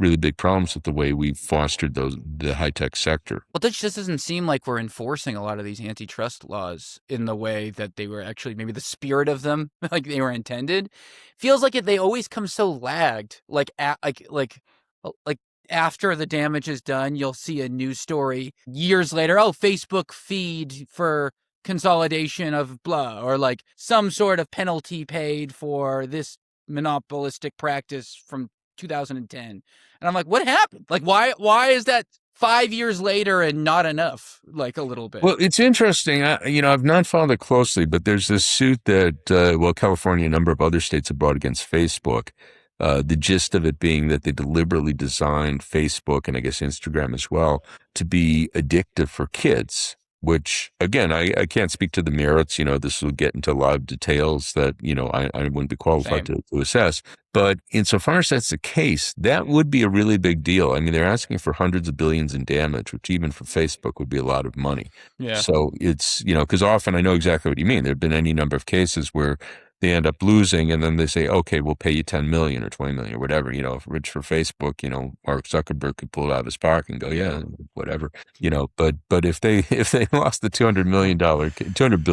with the way we've fostered the high tech sector. Well, this just doesn't seem like we're enforcing a lot of these antitrust laws in the way that they were actually, maybe the spirit of them, like they were intended. Feels like they always come so lagged. Like after the damage is done, you'll see a news story years later. Oh, Facebook feed for consolidation of blah, or like some sort of penalty paid for this monopolistic practice from 2010. And I'm like, what happened? Like, why is that 5 years later and not enough? Like a little bit. Well, it's interesting. I've not followed it closely, but there's this suit that, California, a number of other states have brought against Facebook. The gist of it being that they deliberately designed Facebook, and I guess Instagram as well, to be addictive for kids, which again, I can't speak to the merits. This will get into a lot of details that, I wouldn't be qualified to assess. But insofar as that's the case, that would be a really big deal. I mean, they're asking for hundreds of billions in damage, which even for Facebook would be a lot of money. Yeah. So it's, because often I know exactly what you mean. There have been any number of cases where they end up losing, and then they say, okay, we'll pay you 10 million or 20 million or whatever, which for Facebook, Mark Zuckerberg could pull it out of his pocket and go, yeah, whatever, but if they lost the $200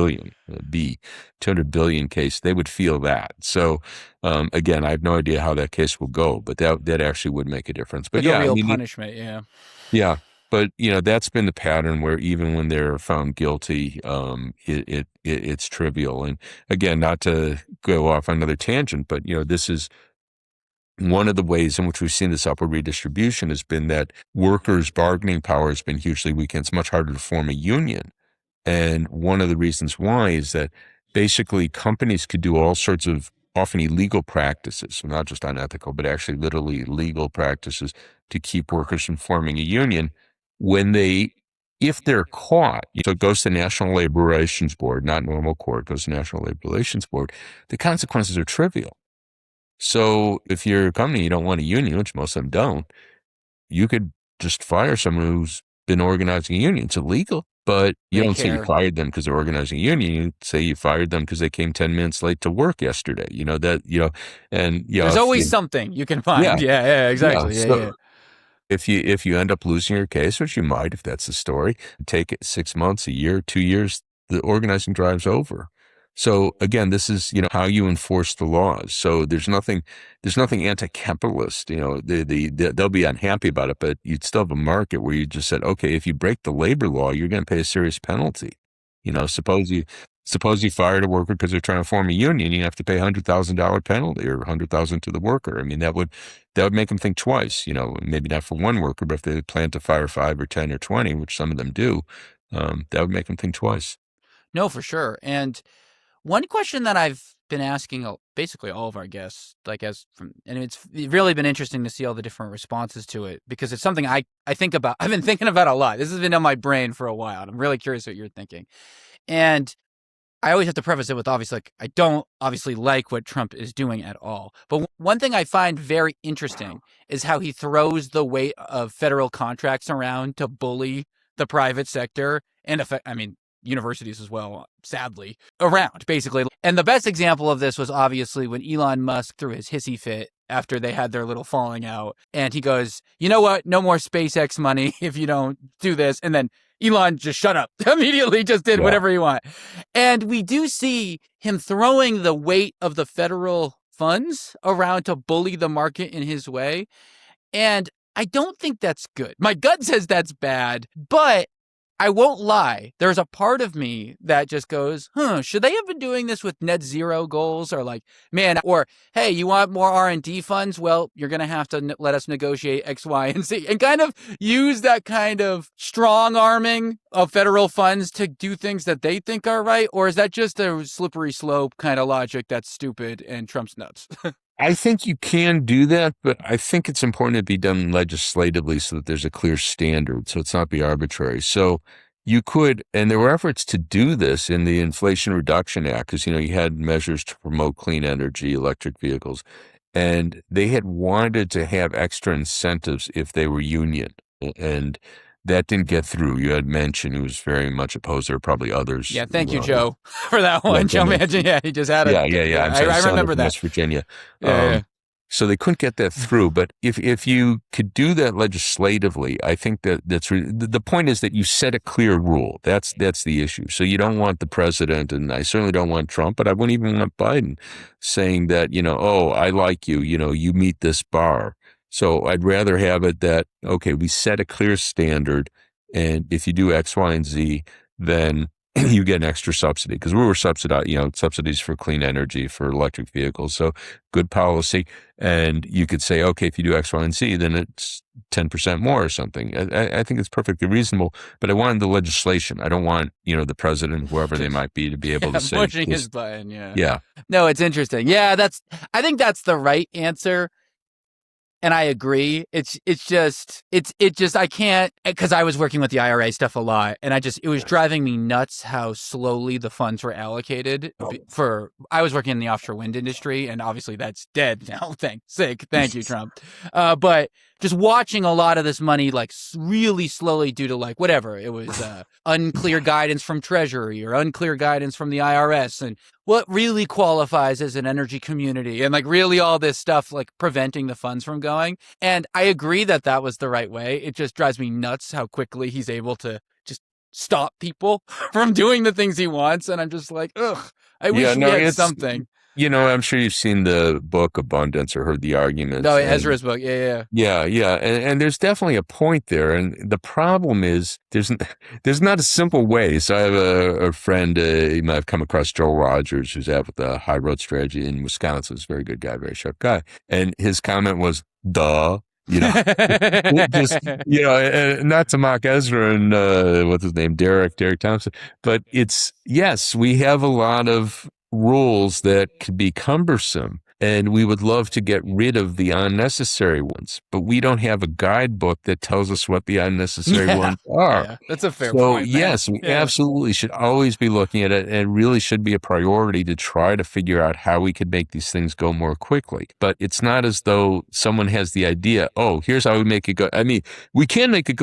billion case, they would feel that. So, again, I have no idea how that case will go, but that actually would make a difference. But like yeah, a real punishment. Yeah. Yeah. But that's been the pattern where even when they're found guilty, it's trivial. And again, not to go off on another tangent, but this is one of the ways in which we've seen this upward redistribution has been that workers' bargaining power has been hugely weakened. It's much harder to form a union. And one of the reasons why is that basically companies could do all sorts of often illegal practices, so not just unethical, but actually literally legal practices to keep workers from forming a union if they're caught. So it goes to National Labor Relations Board, not normal court, goes to National Labor Relations Board. The consequences are trivial. So if you're a company, you don't want a union, which most of them don't, you could just fire someone who's been organizing a union. It's illegal, but you don't say you fired them because they're organizing a union. You say you fired them because they came 10 minutes late to work yesterday. There's always something you can find. Yeah, exactly. Yeah. If you end up losing your case, which you might, if that's the story, take it 6 months, a year, 2 years, the organizing drive's over. So again, this is, how you enforce the laws. So there's nothing anti-capitalist, they'll be unhappy about it, but you'd still have a market where you just said, okay, if you break the labor law, you're going to pay a serious penalty. Suppose you fired a worker because they're trying to form a union, you have to pay $100,000 penalty or $100,000 to the worker. I mean, that would make them think twice, maybe not for one worker, but if they plan to fire 5 or 10 or 20, which some of them do, that would make them think twice. No, for sure. And one question that I've been asking basically all of our guests, and it's really been interesting to see all the different responses to it, because it's something I think about. I've been thinking about a lot. This has been on my brain for a while, and I'm really curious what you're thinking. And I always have to preface it with I don't obviously like what Trump is doing at all. But one thing I find very interesting is how he throws the weight of federal contracts around to bully the private sector and universities as well, sadly, around, basically. And the best example of this was obviously when Elon Musk threw his hissy fit after they had their little falling out. And he goes, you know what? No more SpaceX money if you don't do this. And then Elon just shut up, immediately just did whatever he wanted. And we do see him throwing the weight of the federal funds around to bully the market in his way. And I don't think that's good. My gut says that's bad, but I won't lie. There's a part of me that just goes, should they have been doing this with net zero goals, or hey, you want more R&D funds? Well, you're going to have to let us negotiate X, Y, and Z, and kind of use that kind of strong arming of federal funds to do things that they think are right? Or is that just a slippery slope kind of logic that's stupid and Trump's nuts? I think you can do that, but I think it's important to be done legislatively so that there's a clear standard, so it's not be arbitrary. So you could, and there were efforts to do this in the Inflation Reduction Act, because, you had measures to promote clean energy, electric vehicles. and they had wanted to have extra incentives if they were union. And that didn't get through. You had mentioned who was very much opposed. There were probably others Yeah, thank you, who Joe, for that yeah, one. Joe Joe Manchin. Manchin, yeah, he just had Yeah. I'm sorry, I Senator remember from that. West Virginia. Yeah. So they couldn't get that through. But if you could do that legislatively, I think the point is that you set a clear rule. That's the issue. So you don't want the president, and I certainly don't want Trump, but I wouldn't even want Biden saying that, oh, I like you, you meet this bar. So I'd rather have it that, okay, we set a clear standard, and if you do X, Y, and Z, then you get an extra subsidy, because we were subsidized, subsidies for clean energy for electric vehicles. So good policy. And you could say, okay, if you do X, Y, and Z, then it's 10% more or something. I think it's perfectly reasonable, but I wanted the legislation. I don't want, the president, whoever they might be, to be able to say, Pushing his button. Yeah. yeah, No, it's interesting. Yeah, I think that's the right answer. And I agree. It's just I can't, because I was working with the IRA stuff a lot, and it was driving me nuts how slowly the funds were allocated I was working in the offshore wind industry, and obviously that's dead now. Thank you, Trump. But just watching a lot of this money like really slowly due to like whatever it was, unclear guidance from Treasury or unclear guidance from the IRS, and what really qualifies as an energy community, and like really all this stuff like preventing the funds from going. And I agree that was the right way. It just drives me nuts how quickly he's able to just stop people from doing the things he wants. And I'm just like, ugh, I wish we had something. I'm sure you've seen the book Abundance or heard the arguments. No, Ezra's book. Yeah. Yeah. And there's definitely a point there. And the problem is there's not a simple way. So I have a friend, you might have come across Joel Rogers, who's out with the High Road Strategy in Wisconsin. He's a very good guy, very sharp guy. And his comment was, duh. Just, not to mock Ezra and what's his name, Derek Thompson, but yes, we have a lot of rules that could be cumbersome, and we would love to get rid of the unnecessary ones, but we don't have a guidebook that tells us what the unnecessary ones are. Yeah, that's a fair point. Yes, we absolutely should always be looking at it, and it really should be a priority to try to figure out how we could make these things go more quickly. But it's not as though someone has the idea, oh, here's how we make it go. I mean, we can make it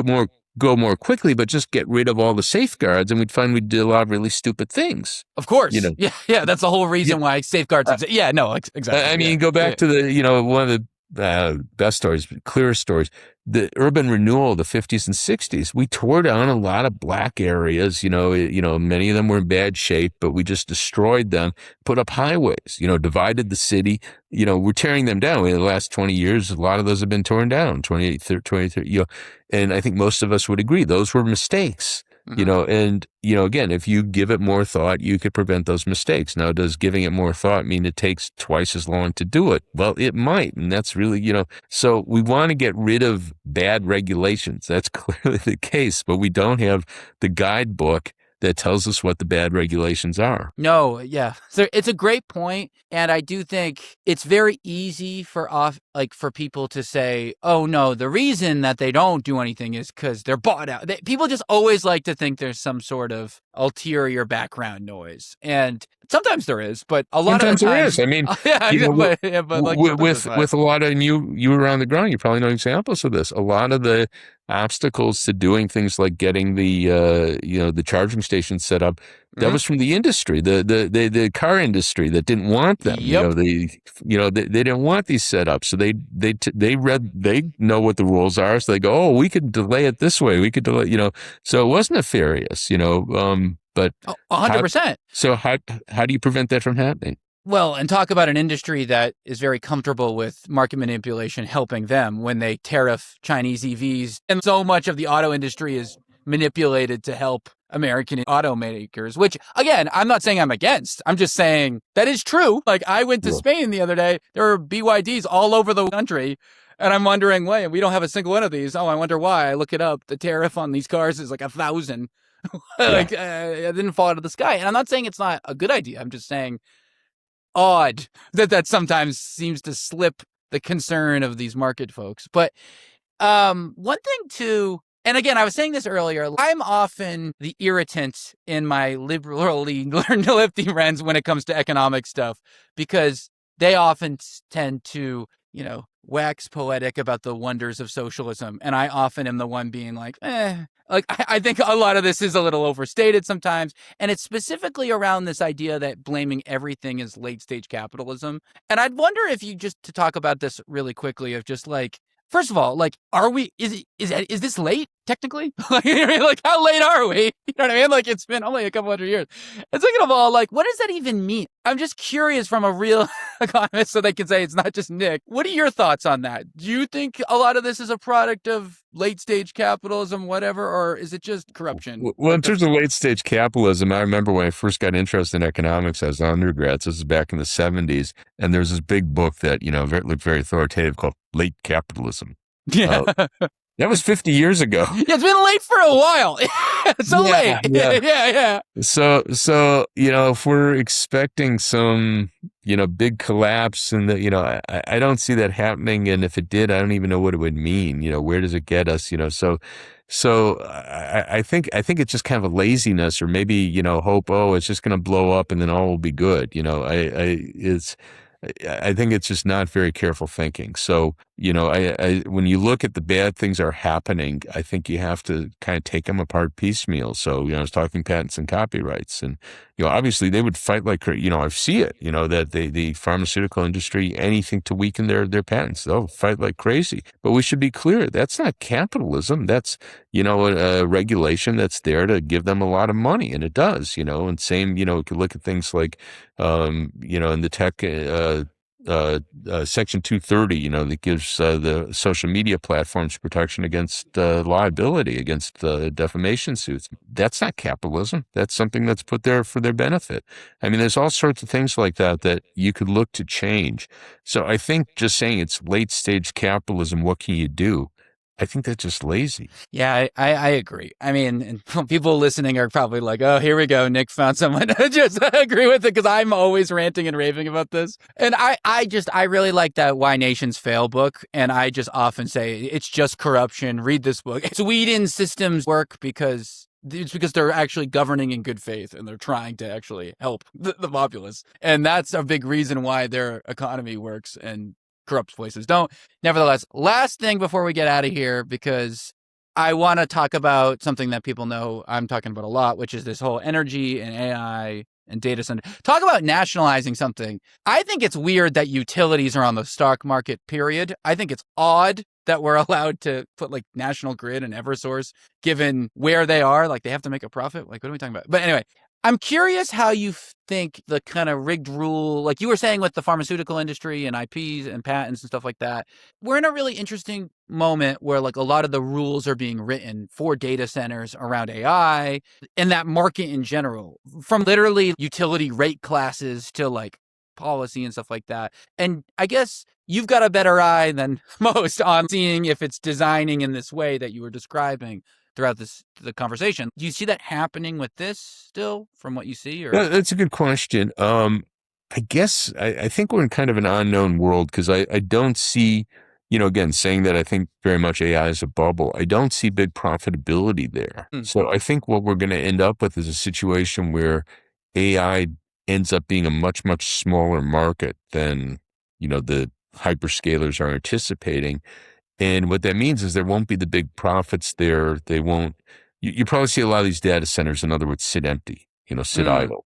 go more quickly, but just get rid of all the safeguards, and we'd find we did a lot of really stupid things. Of course. Yeah. That's the whole reason why safeguards exist. Yeah, no, exactly. I mean, go back to the, one of the best stories, clearest stories, the urban renewal of the 50s and 60s. We tore down a lot of black areas, many of them were in bad shape, but we just destroyed them, put up highways, divided the city. We're tearing them down. In the last 20 years, a lot of those have been torn down, 28, 30, and I think most of us would agree those were mistakes. And, again, if you give it more thought, you could prevent those mistakes. Now, does giving it more thought mean it takes twice as long to do it? Well, it might. And that's really, so we want to get rid of bad regulations. That's clearly the case, but we don't have the guidebook that tells us what the bad regulations are. No, yeah. So it's a great point, and I do think it's very easy for people to say, "Oh no, the reason that they don't do anything is because they're bought out." People just always like to think there's some sort of ulterior background noise, and sometimes there is, but a lot of the times there is. I mean, with a lot of, and you were on the ground, you probably know examples of this. A lot of the obstacles to doing things like getting the charging stations set up, that was from the industry, the car industry that didn't want them. Yep. They didn't want these set up, so they know what the rules are, so they go, oh, we could delay it this way, we could delay, so it wasn't nefarious, but 100%. So how do you prevent that from happening? Well, and talk about an industry that is very comfortable with market manipulation helping them when they tariff Chinese EVs. And so much of the auto industry is manipulated to help American automakers, which, again, I'm not saying I'm against. I'm just saying that is true. Like, I went to Spain the other day. There were BYDs all over the country. And I'm wondering, wait, we don't have a single one of these. Oh, I wonder why. I look it up. The tariff on these cars is like 1,000. It didn't fall out of the sky. And I'm not saying it's not a good idea. I'm just saying odd that sometimes seems to slip the concern of these market folks. But one thing too, and again, I was saying this earlier, I'm often the irritant in my liberally lefty friends when it comes to economic stuff, because they often tend to, wax poetic about the wonders of socialism. And I often am the one being like, Like, I think a lot of this is a little overstated sometimes. And it's specifically around this idea that blaming everything is late stage capitalism. And I'd wonder if you just to talk about this really quickly of just like, first of all, like, is this late technically? Like, how late are we? You know what I mean? Like, it's been only a couple hundred years. And second of all, like, what does that even mean? I'm just curious from a real economist so they can say it's not just Nick. What are your thoughts on that? Do you think a lot of this is a product of late stage capitalism, whatever, or is it just corruption? Well, in terms of late stage capitalism, I remember when I first got interested in economics as an undergrad, so this is back in the 70s, and there's this big book that, looked very authoritative called Late Capitalism. Yeah. That was 50 years ago. Yeah, it's been late for a while. So late. Yeah. Yeah. So, if we're expecting some, big collapse and I don't see that happening. And if it did, I don't even know what it would mean. Where does it get us? I think it's just kind of a laziness or maybe, hope, oh, it's just going to blow up and then all will be good. I think it's just not very careful thinking. So, when you look at the bad things that are happening, I think you have to kind of take them apart piecemeal. So, I was talking patents and copyrights and, obviously they would fight like, I see it, that the pharmaceutical industry, anything to weaken their patents, they'll fight like crazy. But we should be clear, that's not capitalism. That's, a regulation that's there to give them a lot of money. And it does, and same, you could look at things like, in the tech, Section 230, that gives the social media platforms protection against liability, against defamation suits. That's not capitalism. That's something that's put there for their benefit. I mean, there's all sorts of things like that you could look to change. So I think just saying it's late stage capitalism, what can you do? I think that's just lazy. Yeah, I agree. I mean, and people listening are probably like, oh, here we go. Nick found someone to just agree with it because I'm always ranting and raving about this. And I really like that Why Nations Fail book. And I just often say it's just corruption. Read this book. Sweden's systems work because they're actually governing in good faith and they're trying to actually help the populace. And that's a big reason why their economy works and corrupt places don't. Nevertheless, last thing before we get out of here, because I want to talk about something that people know I'm talking about a lot, which is this whole energy and AI and data center. Talk about nationalizing something. I think it's weird that utilities are on the stock market, period. I think it's odd that we're allowed to put like National Grid and Eversource, given where they are, like they have to make a profit. Like, what are we talking about? But anyway, I'm curious how you think the kind of rigged rule, like you were saying with the pharmaceutical industry and IPs and patents and stuff like that, we're in a really interesting moment where like a lot of the rules are being written for data centers around AI and that market in general, from literally utility rate classes to like policy and stuff like that. And I guess you've got a better eye than most on seeing if it's designing in this way that you were describing throughout the conversation. Do you see that happening with this still from what you see? Or That's a good question. I guess I think we're in kind of an unknown world because I don't see, again, saying that I think very much AI is a bubble. I don't see big profitability there. So I think what we're going to end up with is a situation where AI ends up being a much, much smaller market than, the hyperscalers are anticipating. And what that means is there won't be the big profits there. They won't, you probably see a lot of these data centers, in other words, sit empty, sit idle.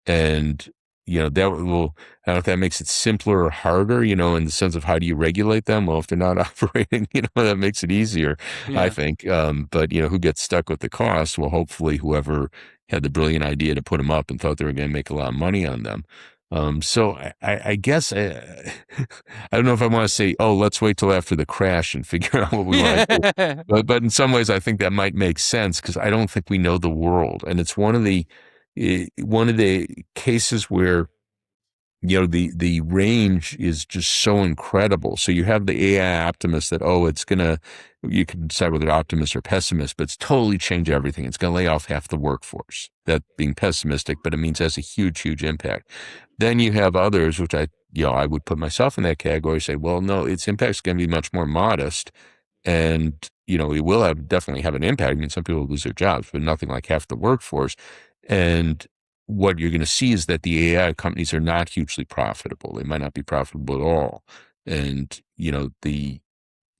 And, that will, I don't know if that makes it simpler or harder, in the sense of how do you regulate them? Well, if they're not operating, that makes it easier, I think. But, who gets stuck with the cost? Well, hopefully whoever had the brilliant idea to put them up and thought they were going to make a lot of money on them. So I guess I don't know if I want to say, oh, let's wait till after the crash and figure out what we want to do. But in some ways, I think that might make sense because I don't think we know the world, and it's one of the cases where the range is just so incredible. So you have the AI optimist that, oh, you can decide whether optimist or pessimist, but it's totally change everything. It's going to lay off half the workforce. That being pessimistic, but it means it has a huge, huge impact. Then you have others, which I would put myself in that category, say, well, no, its impact is going to be much more modest. And, it will definitely have an impact. I mean, some people lose their jobs, but nothing like half the workforce. And what you're going to see is that the AI companies are not hugely profitable. They might not be profitable at all. And, the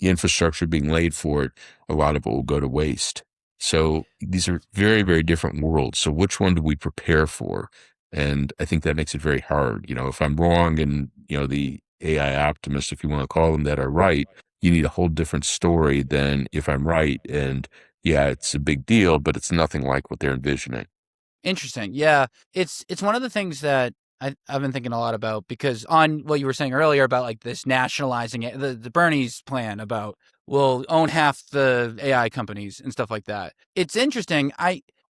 infrastructure being laid for it, a lot of it will go to waste. So these are very, very different worlds. So which one do we prepare for? And I think that makes it very hard. If I'm wrong and, the AI optimists, if you want to call them that, are right, you need a whole different story than if I'm right. And yeah, it's a big deal, but it's nothing like what they're envisioning. Interesting. Yeah. It's one of the things that I've been thinking a lot about, because on what you were saying earlier about like this nationalizing it, the Bernie's plan about we'll own half the AI companies and stuff like that. It's interesting.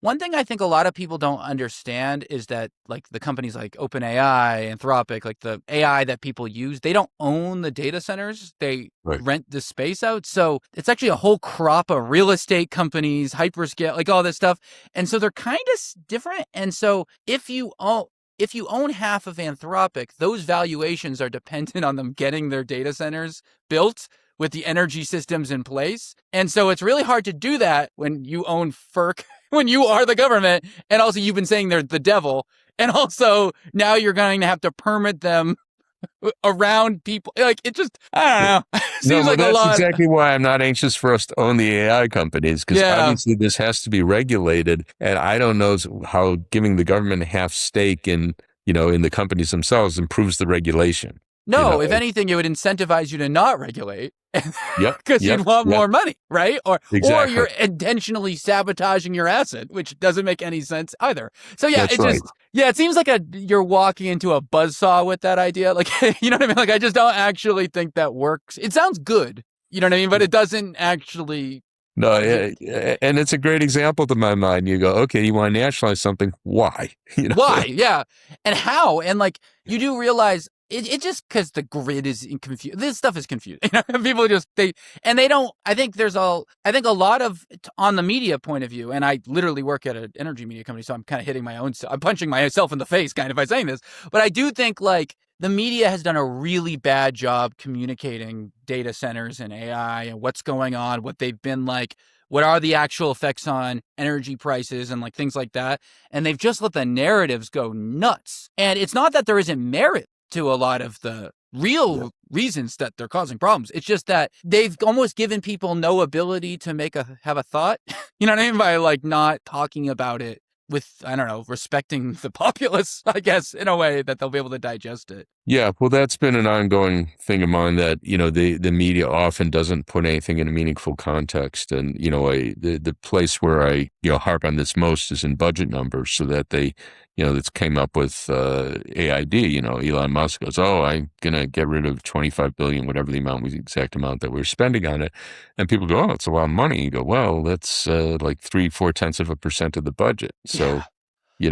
One thing I think a lot of people don't understand is that like the companies like OpenAI, Anthropic, like the AI that people use, they don't own the data centers. They Right. rent the space out. So it's actually a whole crop of real estate companies, hyperscale, like all this stuff. And so they're kind of different. And so if you own half of Anthropic, those valuations are dependent on them getting their data centers built with the energy systems in place. And so it's really hard to do that when you own FERC, when you are the government. And also you've been saying they're the devil. And also now you're going to have to permit them around people. Like it just, I don't know. It No, seems well, like a that's lot. exactly why I'm not anxious for us to own the AI companies, because Yeah. obviously this has to be regulated. And I don't know how giving the government a half stake in the companies themselves improves the regulation. You know, No, if anything, it would incentivize you to not regulate yep, because yep, you'd want yep, more money, right? Or exactly. you're intentionally sabotaging your asset, which doesn't make any sense either. So yeah, That's right. it seems like you're walking into a buzzsaw with that idea. Like, you know what I mean? Like, I just don't actually think that works. It sounds good, you know what I mean? But it doesn't actually. No, and it's a great example to my mind. You go, okay, you want to nationalize something? Why? Why? Yeah. And how? And like, you do realize it just because the grid is confused. This stuff is confusing. People they don't, I think I think a lot of, on the media point of view, and I literally work at an energy media company, so I'm kind of hitting I'm punching myself in the face kind of by saying this, but I do think like the media has done a really bad job communicating data centers and AI and what's going on, what they've been like, what are the actual effects on energy prices and like things like that. And they've just let the narratives go nuts. And it's not that there isn't merit to a lot of the real reasons that they're causing problems. It's just that they've almost given people no ability to have a thought. You know what I mean? By like not talking about it with, I don't know, respecting the populace, I guess, in a way that they'll be able to digest it. Yeah, well, that's been an ongoing thing of mine that, the media often doesn't put anything in a meaningful context. And, the place where I, harp on this most is in budget numbers, so that they, that's came up with AID, Elon Musk goes, oh, I'm going to get rid of 25 billion, whatever the amount was, the exact amount that we're spending on it. And people go, oh, it's a lot of money. You go, well, that's like 3/4% of the budget. So, you're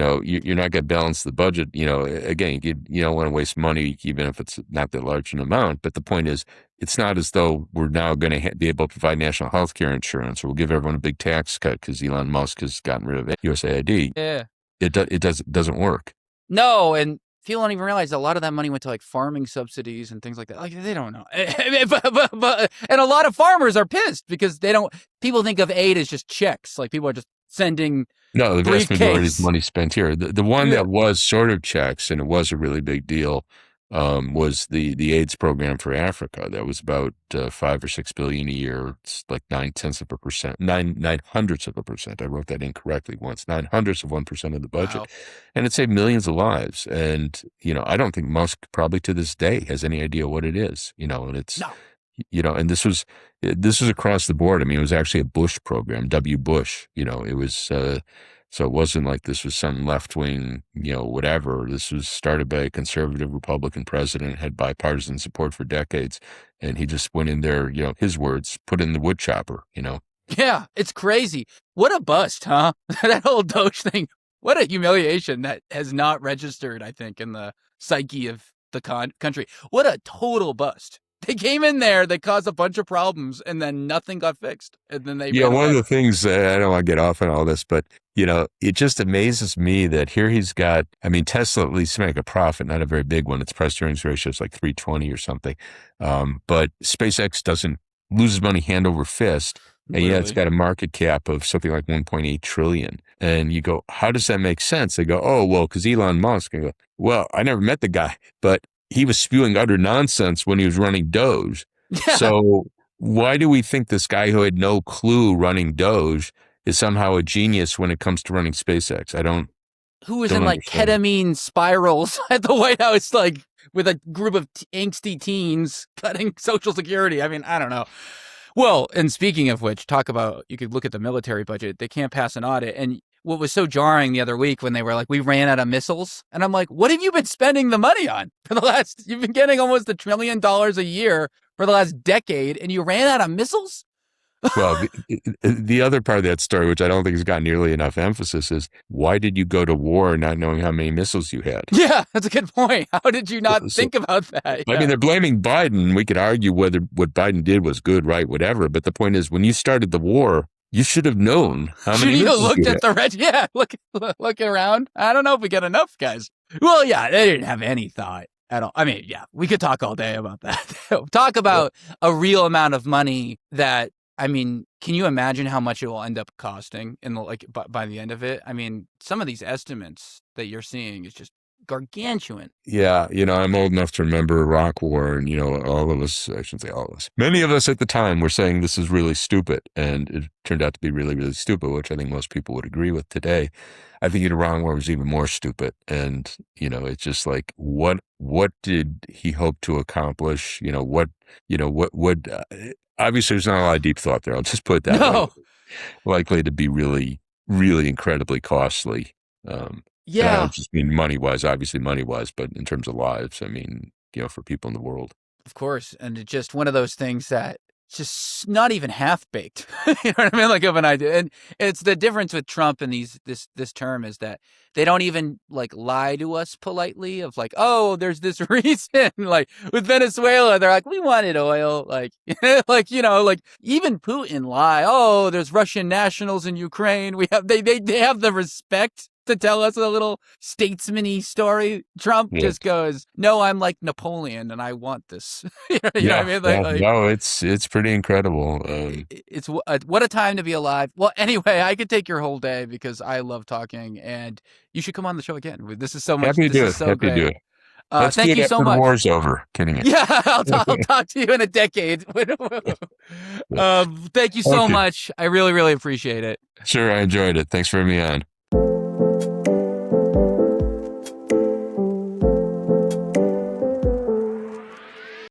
not going to balance the budget. Again, you don't want to waste money, even if it's not that large an amount. But the point is, it's not as though we're now going to be able to provide national health care insurance, or we'll give everyone a big tax cut because Elon Musk has gotten rid of USAID. Yeah. It doesn't work. No, and people don't even realize a lot of that money went to like farming subsidies and things like that. Like they don't know. And a lot of farmers are pissed because people think of aid as just checks. Like people are just sending No, the vast majority of briefcase. money spent here. The one Yeah. that was sort of checks, and it was a really big deal, was the AIDS program for Africa. That was about 5 or 6 billion a year. It's like 0.9%, nine hundredths of a percent. I wrote that incorrectly once. 0.09% of the budget, Wow. and it saved millions of lives. And I don't think Musk probably to this day has any idea what it is. And it's No. and this was across the board. I mean, it was actually a Bush program, W. Bush. It was so it wasn't like this was some left wing, whatever. This was started by a conservative Republican president, had bipartisan support for decades, and he just went in there, his words, put in the wood chopper. Yeah, it's crazy. What a bust, huh? That whole Doge thing. What a humiliation that has not registered, I think, in the psyche of the country. What a total bust. They came in there, they caused a bunch of problems, and then nothing got fixed. And then they Yeah, ran one of away. the things, I don't want to get off on all this, but it just amazes me that here he's got, I mean, Tesla at least make a profit, not a very big one. Its price to earnings ratio is like 320 or something. But SpaceX doesn't loses money hand over fist. And yeah, it's Literally. got a market cap of something like 1.8 trillion. And you go, how does that make sense? They go, oh, well, because Elon Musk. I go, well, I never met the guy, but he was spewing utter nonsense when he was running Doge. Yeah. So why do we think this guy who had no clue running Doge is somehow a genius when it comes to running SpaceX? I don't Who was don't in like understand it. ketamine spirals at the White House, like with a group of angsty teens cutting Social Security. I mean, I don't know. Well, and speaking of which, talk about, you could look at the military budget. They can't pass an audit. And what was so jarring the other week when they were like, we ran out of missiles. And I'm like, what have you been spending the money on for the last, you've been getting almost $1 trillion a year for the last decade and you ran out of missiles? Well, the other part of that story, which I don't think has got nearly enough emphasis, is why did you go to war not knowing how many missiles you had? Yeah, that's a good point. How did you not So, think about that? I mean, they're blaming Biden. We could argue whether what Biden did was good, right, whatever. But the point is, when you started the war, you should have known how many Should you have missiles you looked had. at the red? Yeah, look around. I don't know if we get enough, guys. Well, yeah, they didn't have any thought at all. I mean, yeah, we could talk all day about that. Talk about a real amount of money that, I mean, can you imagine how much it will end up costing in the, like by the end of it? I mean, some of these estimates that you're seeing is just gargantuan. Yeah, I'm old enough to remember Iraq War, and all of us, I shouldn't say all of us, many of us at the time were saying this is really stupid, and it turned out to be really, really stupid, which I think most people would agree with today. I think Iran War was even more stupid, and it's just like, what did he hope to accomplish? Obviously there's not a lot of deep thought there. I'll just put it that way. No. Likely to be really, really incredibly costly. And I Yeah. don't just mean money-wise, obviously money-wise, but in terms of lives, I mean, for people in the world. Of course. And it's just one of those things that just not even half baked. You know what I mean? Like of an idea. And it's the difference with Trump and this term is that they don't even like lie to us politely of like, oh, there's this reason. Like with Venezuela, they're like, we wanted oil. Like, like, like even Putin lie. Oh, there's Russian nationals in Ukraine. We have they have the respect to tell us a little statesman-y story. Trump Yeah. just goes, no, I'm like Napoleon and I want this. You know Yeah, what I mean? Like, no, it's pretty incredible. it's what a time to be alive. Well, anyway, I could take your whole day because I love talking and you should come on the show again. This is so much. Happy to This do is it. so Happy to do great. it. Let's do Thank it you after so the much. war's over. Kidding you. Yeah, I'll talk to you in a decade. Thank you so Okay. much. I really, really appreciate it. Sure, I enjoyed it. Thanks for having me on.